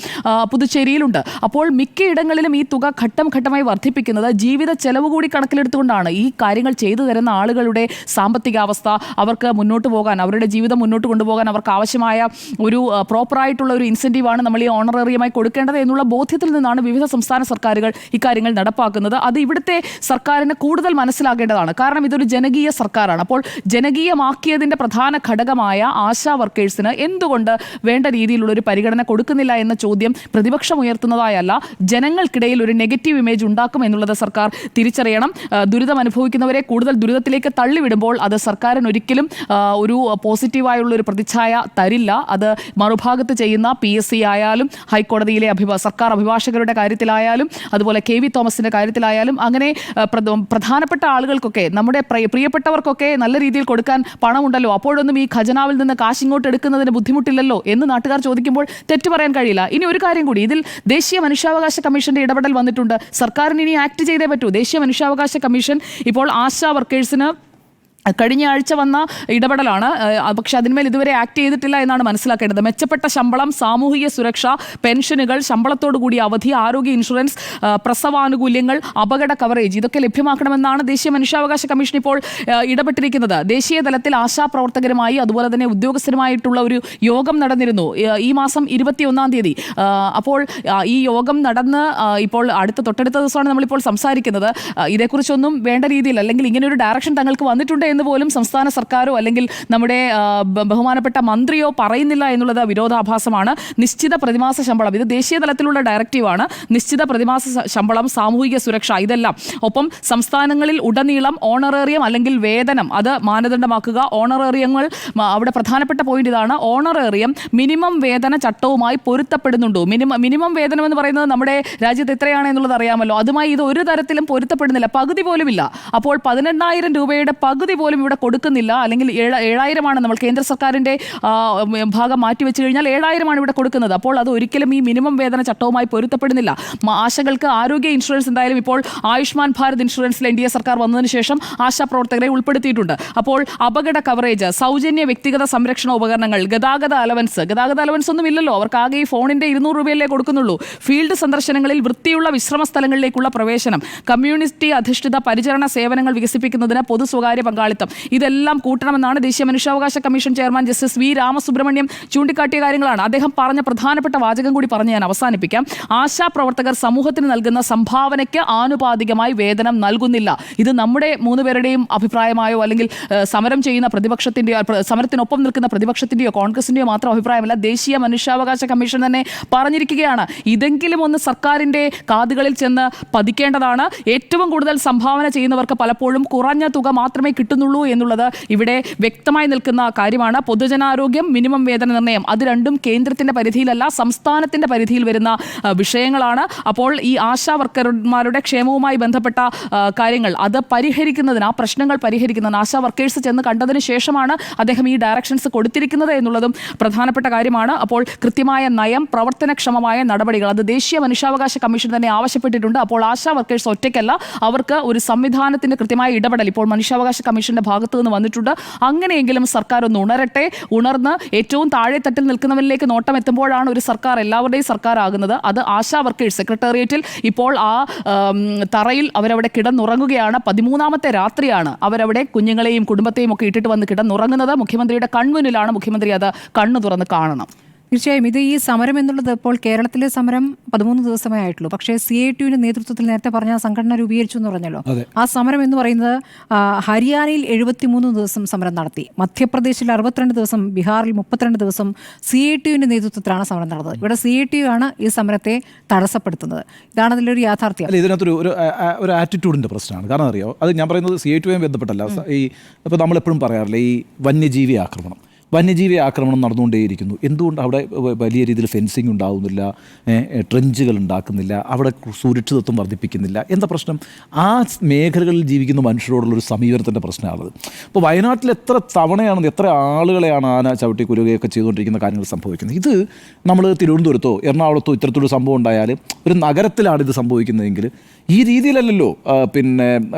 പുതുച്ചേരിയിലുണ്ട്. അപ്പോൾ മിക്കയിടങ്ങളിലും ഈ തുക ഘട്ടം ഘട്ടമായി വർദ്ധിപ്പിക്കുന്നത് ജീവിത ചെലവ് കൂടി കണക്കിലെടുത്തുകൊണ്ടാണ്. ഈ കാര്യങ്ങൾ ചെയ്തു തരുന്ന ആളുകളുടെ സാമ്പത്തികാവസ്ഥ, അവർക്ക് മുന്നോട്ട് പോകാൻ, അവരുടെ ജീവിതം മുന്നോട്ട് കൊണ്ടുപോകാൻ അവർക്ക് ആവശ്യമായ ഒരു പ്രോപ്പറായിട്ടുള്ള ഒരു ഇൻസെൻറ്റീവാണ് നമ്മൾ ഈ ഓണറേറിയമായി കൊടുക്കേണ്ടത് എന്നുള്ള ബോധ്യത്തിൽ നിന്നാണ് വിവിധ സംസ്ഥാന സർക്കാരുകൾ ഇക്കാര്യങ്ങൾ നടപ്പാക്കുന്നത്. അത് ഇവിടുത്തെ സർക്കാരിന് കൂടുതൽ മനസ്സിലാക്കേണ്ടതാണ്. കാരണം ഇതൊരു ജനകീയ സർക്കാരാണ്. അപ്പോൾ ജനകീയമാക്കിയതിൻ്റെ പ്രധാന ഘടകമായ ആശാ വർക്കേഴ്സിന് എന്തുകൊണ്ട് വേണ്ട രീതിയിലുള്ള ഒരു പരിഗണന കൊടുക്കുന്നില്ല എന്ന ചോദ്യം പ്രതിപക്ഷം ഉയർത്തുന്നതായല്ല, ജനങ്ങൾക്കിടയിൽ ഒരു നെഗറ്റീവ് ഇമേജ് ഉണ്ടാക്കും എന്നുള്ളത് സർക്കാർ തിരിച്ചറിയണം. ദുരിതം അനുഭവിക്കുന്നവരെ കൂടുതൽ ദുരിതത്തിലേക്ക് തള്ളിവിടുമ്പോൾ അത് സർക്കാരിന് ഒരിക്കലും ഒരു പോസിറ്റീവായുള്ള ഒരു പ്രതിച്ഛായ തരില്ല. അത് മറുഭാഗത്ത് ചെയ്യുന്ന PSC ആയാലും ഹൈക്കോടതിയിലെ സർക്കാർ അഭിഭാഷകരുടെ കാര്യത്തിലായാലും അതുപോലെ KV തോമസിൻ്റെ കാര്യത്തിലായാലും അങ്ങനെ പ്രധാനപ്പെട്ട ആളുകൾക്കൊക്കെ, നമ്മുടെ പ്രിയപ്പെട്ടവർക്കൊക്കെ നല്ല രീതിയിൽ കൊടുക്കാൻ പണമുണ്ടല്ലോ, അപ്പോഴൊന്നും ഈ ഖജനാവിൽ നിന്ന് കാശ് ഇങ്ങോട്ട് എടുക്കുന്നതിന് ബുദ്ധിമുട്ടില്ലല്ലോ എന്ന് നാട്ടുകാർ ചോദിക്കുമ്പോൾ തെറ്റു പറയാൻ കഴിയില്ല. ഇനി ഒരു കാര്യം കൂടി, ഇതിൽ ദേശീയ മനുഷ്യാവകാശ കമ്മീഷന്റെ ഇടപെടൽ വന്നിട്ടുണ്ട്. സർക്കാരിന് ഇനി ആക്ട് ചെയ്തേ പറ്റൂ. ദേശീയ മനുഷ്യാവകാശ കമ്മീഷൻ ഇപ്പോൾ ആശാ വർക്കേഴ്സിന് കഴിഞ്ഞ ആഴ്ച വന്ന ഇടപെടലാണ്. പക്ഷെ അതിന്മേൽ ഇതുവരെ ആക്ട് ചെയ്തിട്ടില്ല എന്നാണ് മനസ്സിലാക്കേണ്ടത്. മെച്ചപ്പെട്ട ശമ്പളം, സാമൂഹിക സുരക്ഷ, പെൻഷനുകൾ, ശമ്പളത്തോടു കൂടി അവധി, ആരോഗ്യ ഇൻഷുറൻസ്, പ്രസവാനുകൂല്യങ്ങൾ, അപകട കവറേജ് ഇതൊക്കെ ലഭ്യമാക്കണമെന്നാണ് ദേശീയ മനുഷ്യാവകാശ കമ്മീഷൻ ഇപ്പോൾ ഇടപെട്ടിരിക്കുന്നത്. ദേശീയ തലത്തിൽ ആശാപ്രവർത്തകരുമായി അതുപോലെ തന്നെ ഉദ്യോഗസ്ഥരുമായിട്ടുള്ള ഒരു യോഗം നടന്നിരുന്നു ഈ മാസം 21-ാം തീയതി. അപ്പോൾ ഈ യോഗം നടന്ന് ഇപ്പോൾ തൊട്ടടുത്ത ദിവസമാണ് നമ്മളിപ്പോൾ സംസാരിക്കുന്നത്. ഇതേക്കുറിച്ചൊന്നും വേണ്ട രീതിയിൽ, അല്ലെങ്കിൽ ഇങ്ങനെ ഒരു ഡയറക്ഷൻ തങ്ങൾക്ക് വന്നിട്ടുണ്ട് എന്ന് പോലും സംസ്ഥാന സർക്കാരോ അല്ലെങ്കിൽ നമ്മുടെ ബഹുമാനപ്പെട്ട മന്ത്രിയോ പറയുന്നില്ല എന്നുള്ളത് വിരോധാഭാസമാണ്. നിശ്ചിത പ്രതിമാസ ശമ്പളം, ഇത് ദേശീയ തലത്തിലുള്ള ഡയറക്റ്റീവാണ്. നിശ്ചിത പ്രതിമാസ ശമ്പളം, സാമൂഹിക സുരക്ഷ, ഇതെല്ലാം. ഒപ്പം സംസ്ഥാനങ്ങളിൽ ഉടനീളം ഓണറേറിയം അല്ലെങ്കിൽ വേതനം അത് മാനദണ്ഡമാക്കുക. ഓണറേറിയങ്ങൾ, അവിടെ പ്രധാനപ്പെട്ട പോയിന്റ് ഇതാണ്, ഓണറേറിയം മിനിമം വേതന ചട്ടവുമായി പൊരുത്തപ്പെടുന്നുണ്ടോ? മിനിമം വേതനം എന്ന് പറയുന്നത് നമ്മുടെ രാജ്യത്ത് എത്രയാണ് എന്നുള്ളത് അറിയാമല്ലോ. അതുമായി ഇത് ഒരു തരത്തിലും പൊരുത്തപ്പെടുന്നില്ല, പകുതി പോലുമില്ല. അപ്പോൾ 18,000 രൂപയുടെ പകുതി പോലും ഇവിടെ കൊടുക്കുന്നില്ല. അല്ലെങ്കിൽ 7,000 നമ്മൾ കേന്ദ്ര സർക്കാരിൻ്റെ ഭാഗം മാറ്റിവെച്ച് കഴിഞ്ഞാൽ 7,000 ഇവിടെ കൊടുക്കുന്നത്. അപ്പോൾ അത് ഒരിക്കലും ഈ മിനിമം വേതന ചട്ടവുമായി പൊരുത്തപ്പെടുന്നില്ല. ആശകൾക്ക് ആരോഗ്യ ഇൻഷുറൻസ് എന്തായാലും ഇപ്പോൾ ആയുഷ്മാൻ ഭാരത് ഇൻഷുറൻസിൽ NDA സർക്കാർ വന്നതിന് ശേഷം ആശാപ്രവർത്തകരെ ഉൾപ്പെടുത്തിയിട്ടുണ്ട്. അപ്പോൾ അപകട കവറേജ്, സൗജന്യ വ്യക്തിഗത സംരക്ഷണ ഉപകരണങ്ങൾ, ഗതാഗത അലവൻസ് ഒന്നും ഇല്ലല്ലോ. അവർക്ക് ആകെ ഈ ഫോണിൻ്റെ 200 രൂപയല്ലേ കൊടുക്കുന്നുള്ളൂ. ഫീൽഡ് സന്ദർശനങ്ങളിൽ വൃത്തിയുള്ള വിശ്രമ സ്ഥലങ്ങളിലേക്കുള്ള പ്രവേശനം, കമ്മ്യൂണിറ്റി അധിഷ്ഠിത പരിചരണ സേവനങ്ങൾ വികസിപ്പിക്കുന്നതിന് പൊതു സ്വകാര്യ പങ്കാളിത്തം, ഇതെല്ലാം കൂട്ടണമെന്നാണ് ദേശീയ മനുഷ്യാവകാശ commission chairman justice V. Ramasubramaniam ചൂണ്ടിക്കാട്ടിയ കാര്യങ്ങളാണ്. അദ്ദേഹം പറഞ്ഞ പ്രധാനപ്പെട്ട വാചകം കൂടി പറഞ്ഞ് ഞാൻ അവസാനിപ്പിക്കാം. ആശാപ്രവർത്തകർ സമൂഹത്തിന് നൽകുന്ന സംഭാവനയ്ക്ക് ആനുപാതികമായി വേതനം നൽകുന്നില്ല. ഇത് നമ്മുടെ 3 പേരുടെയും അഭിപ്രായമായോ അല്ലെങ്കിൽ സമരം ചെയ്യുന്ന പ്രതിപക്ഷത്തിൻ്റെയോ, സമരത്തിനൊപ്പം നിൽക്കുന്ന പ്രതിപക്ഷത്തിൻ്റെയോ കോൺഗ്രസിൻ്റെയോ മാത്രം അഭിപ്രായമല്ല, ദേശീയ മനുഷ്യാവകാശ കമ്മീഷൻ തന്നെ പറഞ്ഞിരിക്കുകയാണ്. ഇതെങ്കിലും ഒന്ന് സർക്കാരിൻ്റെ കാതുകളിൽ ചെന്ന് പതിക്കേണ്ടതാണ്. ഏറ്റവും കൂടുതൽ സംഭാവന ചെയ്യുന്നവർക്ക് പലപ്പോഴും കുറഞ്ഞ തുക മാത്രമേ കിട്ടുന്നുള്ളൂ എന്നുള്ളത് ഇവിടെ വ്യക്തമായി നിൽക്കുന്ന കാര്യമാണ്. പൊതുജനാരോഗ്യം, മിനിമം വേതന നിർണ്ണയം, അത് രണ്ടും കേന്ദ്രത്തിൻ്റെ പരിധിയിലല്ല, സംസ്ഥാനത്തിൻ്റെ പരിധിയിൽ വരുന്ന വിഷയങ്ങളാണ്. അപ്പോൾ ഈ ആശാ വർക്കർമാരുടെ ക്ഷേമവുമായി ബന്ധപ്പെട്ട കാര്യങ്ങൾ അത് പരിഹരിക്കുന്നതിന്, ആ പ്രശ്നങ്ങൾ പരിഹരിക്കുന്നതിന് ആശാ വർക്കേഴ്സ് ചെന്ന് കണ്ടതിന് ശേഷമാണ് അദ്ദേഹം ഈ ഡയറക്ഷൻസ് കൊടുത്തിരിക്കുന്നത് എന്നുള്ളതും പ്രധാനപ്പെട്ട കാര്യമാണ്. അപ്പോൾ കൃത്യമായ നയം, പ്രവർത്തനക്ഷമമായ നടപടികൾ അത് ദേശീയ മനുഷ്യാവകാശ കമ്മീഷൻ തന്നെ ആവശ്യപ്പെട്ടിട്ടുണ്ട്. അപ്പോൾ ആശാ വർക്കേഴ്സ് ഒറ്റയ്ക്കല്ല, അവർക്ക് ഒരു സംവിധാനത്തിൻ്റെ കൃത്യമായ ഇടപെടൽ ഇപ്പോൾ മനുഷ്യാവകാശ കമ്മീഷന്റെ ഭാഗത്തു നിന്ന് വന്നിട്ടുണ്ട്. അങ്ങനെയെങ്കിലും സർക്കാർ ഒന്ന് ഉണർന്ന് ഏറ്റവും താഴെത്തട്ടിൽ നിൽക്കുന്നവരിലേക്ക് നോട്ടം എത്തുമ്പോഴാണ് ഒരു സർക്കാർ എല്ലാവരുടെയും സർക്കാർ ആകുന്നത്. അത് ആശാ വർക്കേഴ്സ് സെക്രട്ടേറിയറ്റിൽ ഇപ്പോൾ ആ തറയിൽ അവരവിടെ കിടന്നുറങ്ങുകയാണ്. 13ാമത്തെ രാത്രിയാണ് അവരവിടെ കുഞ്ഞുങ്ങളെയും കുടുംബത്തെയും ഒക്കെ ഇട്ടിട്ട് വന്ന് കിടന്നുറങ്ങുന്നത്. മുഖ്യമന്ത്രിയുടെ കൺമുന്നിലാണ്. മുഖ്യമന്ത്രി അത് കണ്ണു തുറന്ന് കാണണം. തീർച്ചയായും ഇത് ഈ സമരം എന്നുള്ളത് ഇപ്പോൾ കേരളത്തിലെ സമരം 13 ദിവസമേ ആയിട്ടുള്ളൂ. പക്ഷേ CITUവിൻ്റെ നേതൃത്വത്തിൽ നേരത്തെ പറഞ്ഞ സംഘടന രൂപീകരിച്ചു എന്ന് പറഞ്ഞല്ലോ. ആ സമരം എന്ന് പറയുന്നത് ഹരിയാനയിൽ 73 ദിവസം സമരം നടത്തി, മധ്യപ്രദേശിൽ 62 ദിവസം, ബീഹാറിൽ 32 ദിവസം CITUവിൻ്റെ നേതൃത്വത്തിലാണ് സമരം നടന്നത്. ഇവിടെ CITU ആണ് ഈ സമരത്തെ തടസ്സപ്പെടുത്തുന്നത്. ഇതാണ് അതിലൊരു യാഥാർത്ഥ്യം. അല്ല, ഇതിനകത്തൊരു ഒരു ആറ്റിറ്റ്യൂഡിൻ്റെ പ്രശ്നമാണ്. കാരണം അറിയോ, അത് ഞാൻ പറയുന്നത് CITUവുമായി ബന്ധപ്പെട്ടല്ല. ഈ ഇപ്പോൾ നമ്മളെപ്പോഴും പറയാറില്ല, ഈ വന്യജീവി ആക്രമണം, വന്യജീവി ആക്രമണം നടന്നുകൊണ്ടേയിരിക്കുന്നു. എന്തുകൊണ്ട് അവിടെ വലിയ രീതിയിൽ ഫെൻസിങ് ഉണ്ടാകുന്നില്ല, ട്രെഞ്ചുകൾ ഉണ്ടാക്കുന്നില്ല, അവിടെ സുരക്ഷിതത്വം വർദ്ധിപ്പിക്കുന്നില്ല? എന്താ പ്രശ്നം? ആ മേഖലകളിൽ ജീവിക്കുന്ന മനുഷ്യരോടുള്ളൊരു സമീപനത്തിൻ്റെ പ്രശ്നമാണത്. ഇപ്പോൾ വയനാട്ടിൽ എത്ര തവണയാണ്, എത്ര ആളുകളെയാണ് ആന ചവിട്ടി കുരുകയൊക്കെ ചെയ്തുകൊണ്ടിരിക്കുന്ന കാര്യങ്ങൾ സംഭവിക്കുന്നത്. ഇത് നമ്മൾ തിരുവനന്തപുരത്തോ എറണാകുളത്തോ ഇത്തരത്തിലൊരു സംഭവം ഉണ്ടായാൽ, ഒരു നഗരത്തിലാണ് ഇത് സംഭവിക്കുന്നതെങ്കിൽ ഈ രീതിയിലല്ലല്ലോ പിന്നെ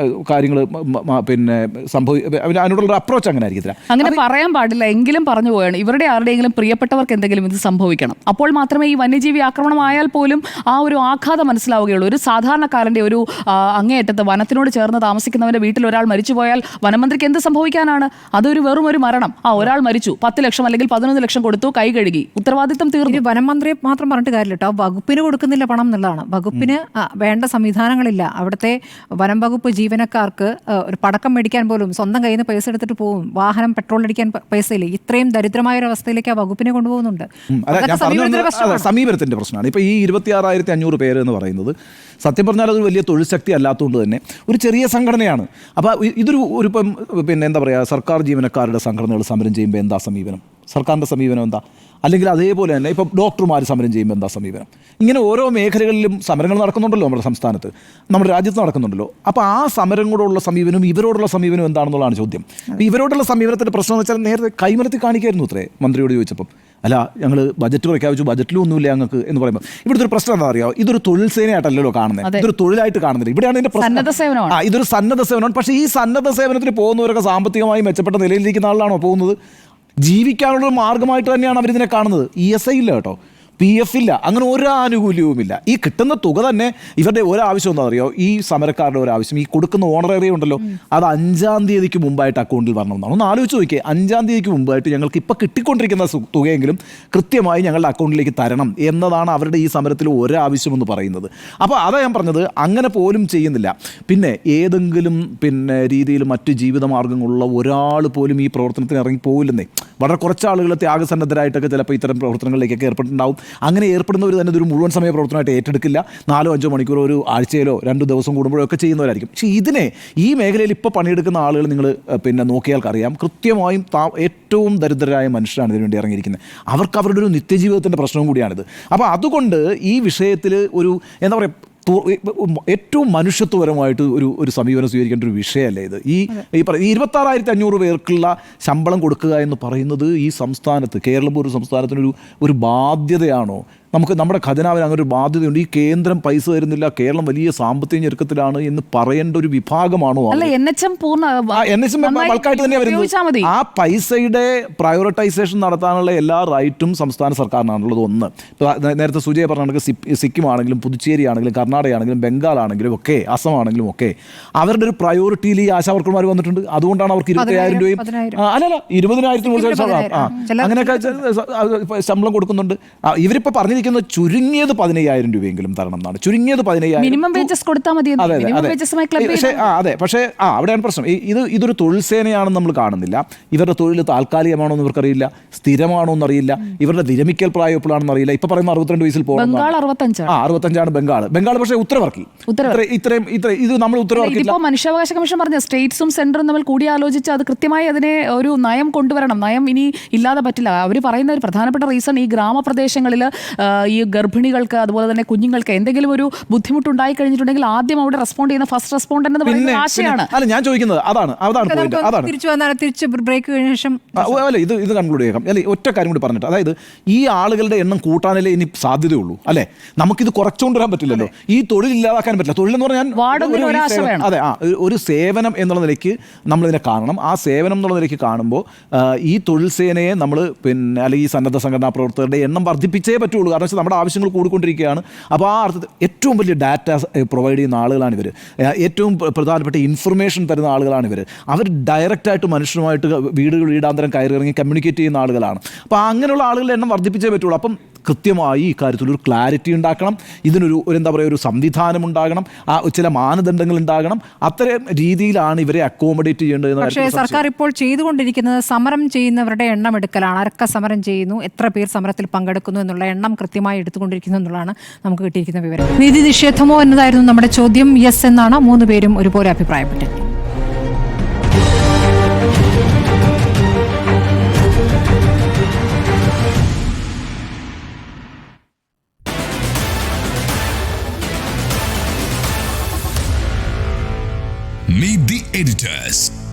കാര്യങ്ങൾ പിന്നെ അതിനോടുള്ള അപ്രോച്ച് അങ്ങനെ ആയിരിക്കത്തില്ല. അങ്ങനെ പറയാൻ പാടില്ല, എങ്കിലും പറഞ്ഞു പോയാണ്. ഇവരുടെ ആരുടെയെങ്കിലും പ്രിയപ്പെട്ടവർക്ക് എന്തെങ്കിലും ഇത് സംഭവിക്കണം. അപ്പോൾ മാത്രമേ ഈ വന്യജീവി ആക്രമണം ആയാൽ പോലും ആ ഒരു ആഘാതം മനസ്സിലാവുകയുള്ളൂ. ഒരു സാധാരണക്കാരൻ്റെ ഒരു അങ്ങേയറ്റത്ത് വനത്തിനോട് ചേർന്ന് താമസിക്കുന്നവൻ്റെ വീട്ടിൽ ഒരാൾ മരിച്ചുപോയാൽ വനമന്ത്രിക്ക് എന്ത് സംഭവിക്കാനാണ്? അതൊരു വെറും ഒരു മരണം. ഒരാൾ മരിച്ചു, 10 ലക്ഷം അല്ലെങ്കിൽ 11 ലക്ഷം കൊടുത്തു, കൈ കഴുകി, ഉത്തരവാദിത്തം തീർന്നു. വനം മന്ത്രിയെ മാത്രം പറഞ്ഞിട്ട് കാര്യമില്ല കേട്ടോ, വകുപ്പിന് കൊടുക്കുന്നില്ല പണം എന്നുള്ളതാണ്. വകുപ്പിന് വേണ്ട സംവിധാനങ്ങളില്ല. അവിടുത്തെ വനം വകുപ്പ് ജീവനക്കാർക്ക് ഒരു പടക്കം മേടിക്കാൻ പോലും സ്വന്തം കയ്യിൽ നിന്ന് പൈസ എടുത്തിട്ട് പോകും. വാഹനം പെട്രോൾ അടിക്കാൻ പൈസയില്ല. ഇത്രയും ദരിദ്രമായ ഒരു അവസ്ഥയിലേക്ക് ആ വകുപ്പിനെ കൊണ്ടുപോകുന്നുണ്ട്. സമീപനത്തിന്റെ പ്രശ്നമാണ്. ഇപ്പോൾ ഈ 26,500 പേര് എന്ന് പറയുന്നത് സത്യം പറഞ്ഞാൽ അതൊരു വലിയ തൊഴിൽ ശക്തി അല്ലാത്തതുകൊണ്ട് തന്നെ ഒരു ചെറിയ സംഘടനയാണ്. അപ്പോൾ ഇതൊരു ഇപ്പം പിന്നെ എന്താ പറയുക, സർക്കാർ ജീവനക്കാരുടെ സംഘടനകൾ സമരം ചെയ്യുമ്പോൾ എന്താ സമീപനം? സർക്കാരിൻ്റെ സമീപനം എന്താ? അല്ലെങ്കിൽ അതേപോലെ തന്നെ ഇപ്പോൾ ഡോക്ടർമാർ സമരം ചെയ്യുമ്പോൾ എന്താ സമീപനം? ഇങ്ങനെ ഓരോ മേഖലകളിലും സമരങ്ങൾ നടക്കുന്നുണ്ടല്ലോ നമ്മുടെ സംസ്ഥാനത്ത്, നമ്മുടെ രാജ്യത്ത് നടക്കുന്നുണ്ടല്ലോ. അപ്പോൾ ആ സമരങ്ങളോടുള്ള സമീപനവും ഇവരോടുള്ള സമീപനം എന്താണെന്നുള്ളതാണ് ചോദ്യം. അപ്പോൾ ഇവരോടുള്ള സമീപനത്തിൻ്റെ പ്രശ്നം എന്ന് വെച്ചാൽ നേരത്തെ കൈമലത്തി കാണിക്കായിരുന്നു അത്രേ മന്ത്രിയോട് ചോദിച്ചപ്പം. അല്ല, ഞങ്ങൾ ബജറ്റ് പ്രഖ്യാപിച്ചു, ബജറ്റിലും ഒന്നുമില്ല ഞങ്ങൾക്ക് എന്ന് പറയുമ്പോൾ ഇവിടുത്തെ ഒരു പ്രശ്നം എന്താ അറിയാമോ? ഇതൊരു തൊഴിൽ സേനയായിട്ടല്ലോ കാണുന്നത്, ഇതൊരു തൊഴിലായിട്ട് കാണുന്നില്ല. ഇവിടെയാണ് ഇതിൻ്റെ പ്രശ്നം. ഇതൊരു സന്നദ്ധ സേവനമാണ്. പക്ഷേ ഈ സന്നദ്ധ സേവനത്തിന് പോകുന്നവരൊക്കെ സാമ്പത്തികമായി മെച്ചപ്പെട്ട നിലയിലിരിക്കുന്ന ആളാണോ പോകുന്നത്? ജീവിക്കാനുള്ള മാർഗമായിട്ട് തന്നെയാണ് അവരിതിനെ കാണുന്നത്. ESI ഇല്ല കേട്ടോ, PF ഇല്ല, അങ്ങനെ ഒരു ആനുകൂല്യവുമില്ല. ഈ കിട്ടുന്ന തുക തന്നെ ഇവരുടെ ഒരാവശ്യം എന്താ അറിയോ? ഈ സമരക്കാരുടെ ഒരാവശ്യം, ഈ കൊടുക്കുന്ന ഓണറേറിയം ഉണ്ടല്ലോ, അത് 5-ാം തീയതിക്ക് മുമ്പായിട്ട് അക്കൗണ്ടിൽ വരണമെന്നാണ്. ഒന്ന് ആലോചിച്ച് നോക്കിയേ, 5-ാം തീയതിക്ക് മുമ്പായിട്ട് ഞങ്ങൾക്ക് ഇപ്പോൾ കിട്ടിക്കൊണ്ടിരിക്കുന്ന തുകയെങ്കിലും കൃത്യമായി ഞങ്ങളുടെ അക്കൗണ്ടിലേക്ക് തരണം എന്നതാണ് അവരുടെ ഈ സമരത്തിൽ ഒരാവശ്യമെന്ന് പറയുന്നത്. അപ്പോൾ അതാ ഞാൻ പറഞ്ഞത്, അങ്ങനെ പോലും ചെയ്യുന്നില്ല. പിന്നെ ഏതെങ്കിലും പിന്നെ രീതിയിൽ മറ്റ് ജീവിതമാർഗ്ഗങ്ങളുള്ള ഒരാൾ പോലും ഈ പ്രവർത്തനത്തിന് ഇറങ്ങി പോയില്ലെന്നേ. വളരെ കുറച്ച് ആളുകൾ ത്യാഗസന്നദ്ധരായിട്ടൊക്കെ ചിലപ്പോൾ ഇത്തരം പ്രവർത്തനങ്ങളിലേക്കൊക്കെ ഏർപ്പെട്ടിട്ടുണ്ടാവും. അങ്ങനെ ഏർപ്പെടുന്നവർ തന്നെ ഇതൊരു മുഴുവൻ സമയ പ്രവർത്തനമായിട്ട് ഏറ്റെടുക്കില്ല. 4-5 മണിക്കൂർ ഒരു ആഴ്ചയിലോ 2 ദിവസം കൂടുമ്പോഴോ ഒക്കെ ചെയ്യുന്നവരായിരിക്കും. പക്ഷേ ഇതിനെ ഈ മേഖലയിൽ ഇപ്പോൾ പണിയെടുക്കുന്ന ആളുകൾ നിങ്ങൾ പിന്നെ നോക്കിയാൽക്കറിയാം, കൃത്യമായും ഏറ്റവും ദരിദ്രരായ മനുഷ്യരാണ് ഇതിനുവേണ്ടി ഇറങ്ങിയിരിക്കുന്നത്. അവർക്ക് അവരുടെ ഒരു നിത്യജീവിതത്തിൻ്റെ പ്രശ്നവും കൂടിയാണിത്. അപ്പോൾ അതുകൊണ്ട് ഈ വിഷയത്തിൽ ഒരു എന്താ പറയുക, ഏറ്റവും മനുഷ്യത്വപരമായിട്ട് ഒരു സമീപനം സ്വീകരിക്കേണ്ട ഒരു വിഷയമല്ലേ ഇത്. ഈ 26,500 പേർക്കുള്ള ശമ്പളം കൊടുക്കുക എന്ന് പറയുന്നത് ഈ സംസ്ഥാനത്ത്, കേരളം ഒരു സംസ്ഥാനത്തിനൊരു ഒരു ബാധ്യതയാണോ? നമുക്ക് നമ്മുടെ ഖജനാവിന് അങ്ങനെ ഒരു ബാധ്യതയുണ്ട്. ഈ കേന്ദ്രം പൈസ തരുന്നില്ല, കേരളം വലിയ സാമ്പത്തിക ഞെരുക്കത്തിലാണ് എന്ന് പറയേണ്ട ഒരു വിഭാഗമാണോ? ബൾക്കായിട്ട് തന്നെ വരുന്നത്. ആ പൈസയുടെ പ്രയോറിറ്റൈസേഷൻ നടത്താനുള്ള എല്ലാ റൈറ്റും സംസ്ഥാന സർക്കാരിനാണുള്ളത്. ഒന്ന്, നേരത്തെ സുജയ പറഞ്ഞ സിക്കിം ആണെങ്കിലും പുതുച്ചേരി ആണെങ്കിലും കർണാടക ആണെങ്കിലും ബംഗാൾ ആണെങ്കിലും ഒക്കെ അസം ആണെങ്കിലും ഒക്കെ അവരുടെ ഒരു പ്രയോറിറ്റിയിൽ ഈ ആശാവർക്കർമാർ വന്നിട്ടുണ്ട്. അതുകൊണ്ടാണ് അവർക്ക് 20,000 രൂപയും അല്ലല്ല 20,000 അങ്ങനെയൊക്കെ ശമ്പളം കൊടുക്കുന്നുണ്ട്. ഇവരിപ്പോൾ പറഞ്ഞിരിക്കുന്നത് ചുരുങ്ങിയത് 15,000 രൂപയെങ്കിലും തരണം എന്നാണ്. ചുരുങ്ങിയത് 15,000 മിനിമം വേജസ് കൊടുത്താൽ മതി. അതെ, പക്ഷേ അവിടെയാണ് പ്രശ്നം. ഇതൊരു തൊഴിൽ സേനയാണെന്ന് നമ്മൾ കാണുന്നില്ല. ഇവരുടെ തൊഴിൽ താൽക്കാലികമാണോ എന്ന് ഇവർക്കറിയില്ല, സ്ഥിരമാണോ എന്നറിയില്ല, ഇവരുടെ വിരമിക്കൽ പ്രായം എപ്പോഴാണെന്ന് അറിയില്ല. ഇപ്പൊ പറയുന്ന 62 വയസ്സിൽ പോകും. 65 ബംഗാൾ. പക്ഷേ ഉത്തരവർക്കി ഇത്രയും ഇത് നമ്മൾ ഉത്തരവർക്കില്ല. മനുഷ്യാവകാശ കമ്മീഷൻ പറഞ്ഞ സ്റ്റേറ്റ്സും സെൻട്രലും തമ്മിൽ കൂടിയാലോചിച്ച് അത് കൃത്യമായി അതിനെ ഒരു നയം കൊണ്ടുവരണം. നയം ഇനി ഇല്ലാതെ പറ്റില്ല. അവർ പറയുന്ന ഒരു പ്രധാനപ്പെട്ട റീസൺ, ഈ ഗ്രാമപ്രദേശങ്ങളിൽ ഈ ഗർഭിണികൾക്ക് അതുപോലെ തന്നെ കുഞ്ഞുങ്ങൾക്ക് എന്തെങ്കിലും ഒരു ബുദ്ധിമുട്ടുണ്ടായി കഴിഞ്ഞിട്ടുണ്ടെങ്കിൽ ആദ്യം അവിടെ റെസ്പോണ്ട് ചെയ്യുന്ന ഫസ്റ്റ് റെസ്പോണ്ടന്റ് എന്ന് പറയുന്ന ആശയാണ്. അല്ല, ഞാൻ ചോദിക്കുന്നത് അതാണ് തിരിച്ചു ബ്രേക്ക് കഴിഞ്ഞ ശേഷം ഇത് കൺക്ലൂഡ് ചെയ്യാം. അല്ലെ, ഒറ്റ കാര്യം കൂടി പറഞ്ഞിട്ട്, അതായത് ഈ ആളുകളുടെ എണ്ണം കൂട്ടാനല്ലേ ഇനി സാധ്യതയുള്ളൂ. അല്ലേ, നമുക്കിത് കുറച്ചുകൊണ്ട് വരാൻ പറ്റില്ലല്ലോ. ഈ തൊഴിൽ ഇല്ലാതാക്കാൻ പറ്റില്ല. തൊഴിൽ എന്ന് പറഞ്ഞാൽ അതെ, ഒരു സേവനം എന്നുള്ള നിലയ്ക്ക് നമ്മളിതിനെ കാണണം. ആ സേവനം എന്നുള്ള നിലയ്ക്ക് കാണുമ്പോൾ ഈ തൊഴിൽ സേനയെ നമ്മൾ പിന്നെ അല്ലെങ്കിൽ ഈ സന്നദ്ധ സംഘടനാ പ്രവർത്തകരുടെ എണ്ണം വർദ്ധിപ്പിച്ചേ പറ്റുള്ളൂ. കാരണം വെച്ചാൽ നമ്മുടെ ആവശ്യങ്ങൾ കൂടിക്കൊണ്ടിരിക്കുകയാണ്. അപ്പോൾ ആ അർത്ഥത്തിൽ ഏറ്റവും വലിയ ഡാറ്റ പ്രൊവൈഡ് ചെയ്യുന്ന ആളുകളാണ് ഇവർ. ഏറ്റവും പ്രധാനപ്പെട്ട ഇൻഫർമേഷൻ തരുന്ന ആളുകളാണ് ഇവർ. അവർ ഡയറക്റ്റായിട്ട് മനുഷ്യരുമായിട്ട് വീടാന്തരം കയറിയിറങ്ങി കമ്മ്യൂണിക്കേറ്റ് ചെയ്യുന്ന ആളുകളാണ്. അപ്പോൾ അങ്ങനെയുള്ള ആളുകളുടെ എണ്ണം വർദ്ധിപ്പിച്ചേ പറ്റുള്ളൂ. അപ്പം കൃത്യമായി ഈ കാര്യത്തിലൊരു ക്ലാരിറ്റി ഉണ്ടാക്കണം. ഇതിനൊരു എന്താ പറയുക, ഒരു സംവിധാനം ഉണ്ടാകണം, ചില മാനദണ്ഡങ്ങൾ ഉണ്ടാകണം. അത്തരം രീതിയിലാണ് ഇവരെ അക്കോമഡേറ്റ് ചെയ്യേണ്ടത്. പക്ഷേ സർക്കാർ ഇപ്പോൾ ചെയ്തുകൊണ്ടിരിക്കുന്നത് സമരം ചെയ്യുന്നവരുടെ എണ്ണം എടുക്കലാണ്. ആരൊക്കെ സമരം ചെയ്യുന്നു, എത്ര പേർ സമരത്തിൽ പങ്കെടുക്കുന്നു എന്നുള്ള എണ്ണം കൃത്യമായി എടുത്തുകൊണ്ടിരിക്കുന്നു എന്നുള്ളതാണ് നമുക്ക് കിട്ടിയിരിക്കുന്ന വിവരം. നീതി നിഷേധമോ എന്നതായിരുന്നു നമ്മുടെ ചോദ്യം. യെസ് എന്നാണ് 3 പേരും ഒരുപോലെ അഭിപ്രായപ്പെട്ടത്. Meet the editors.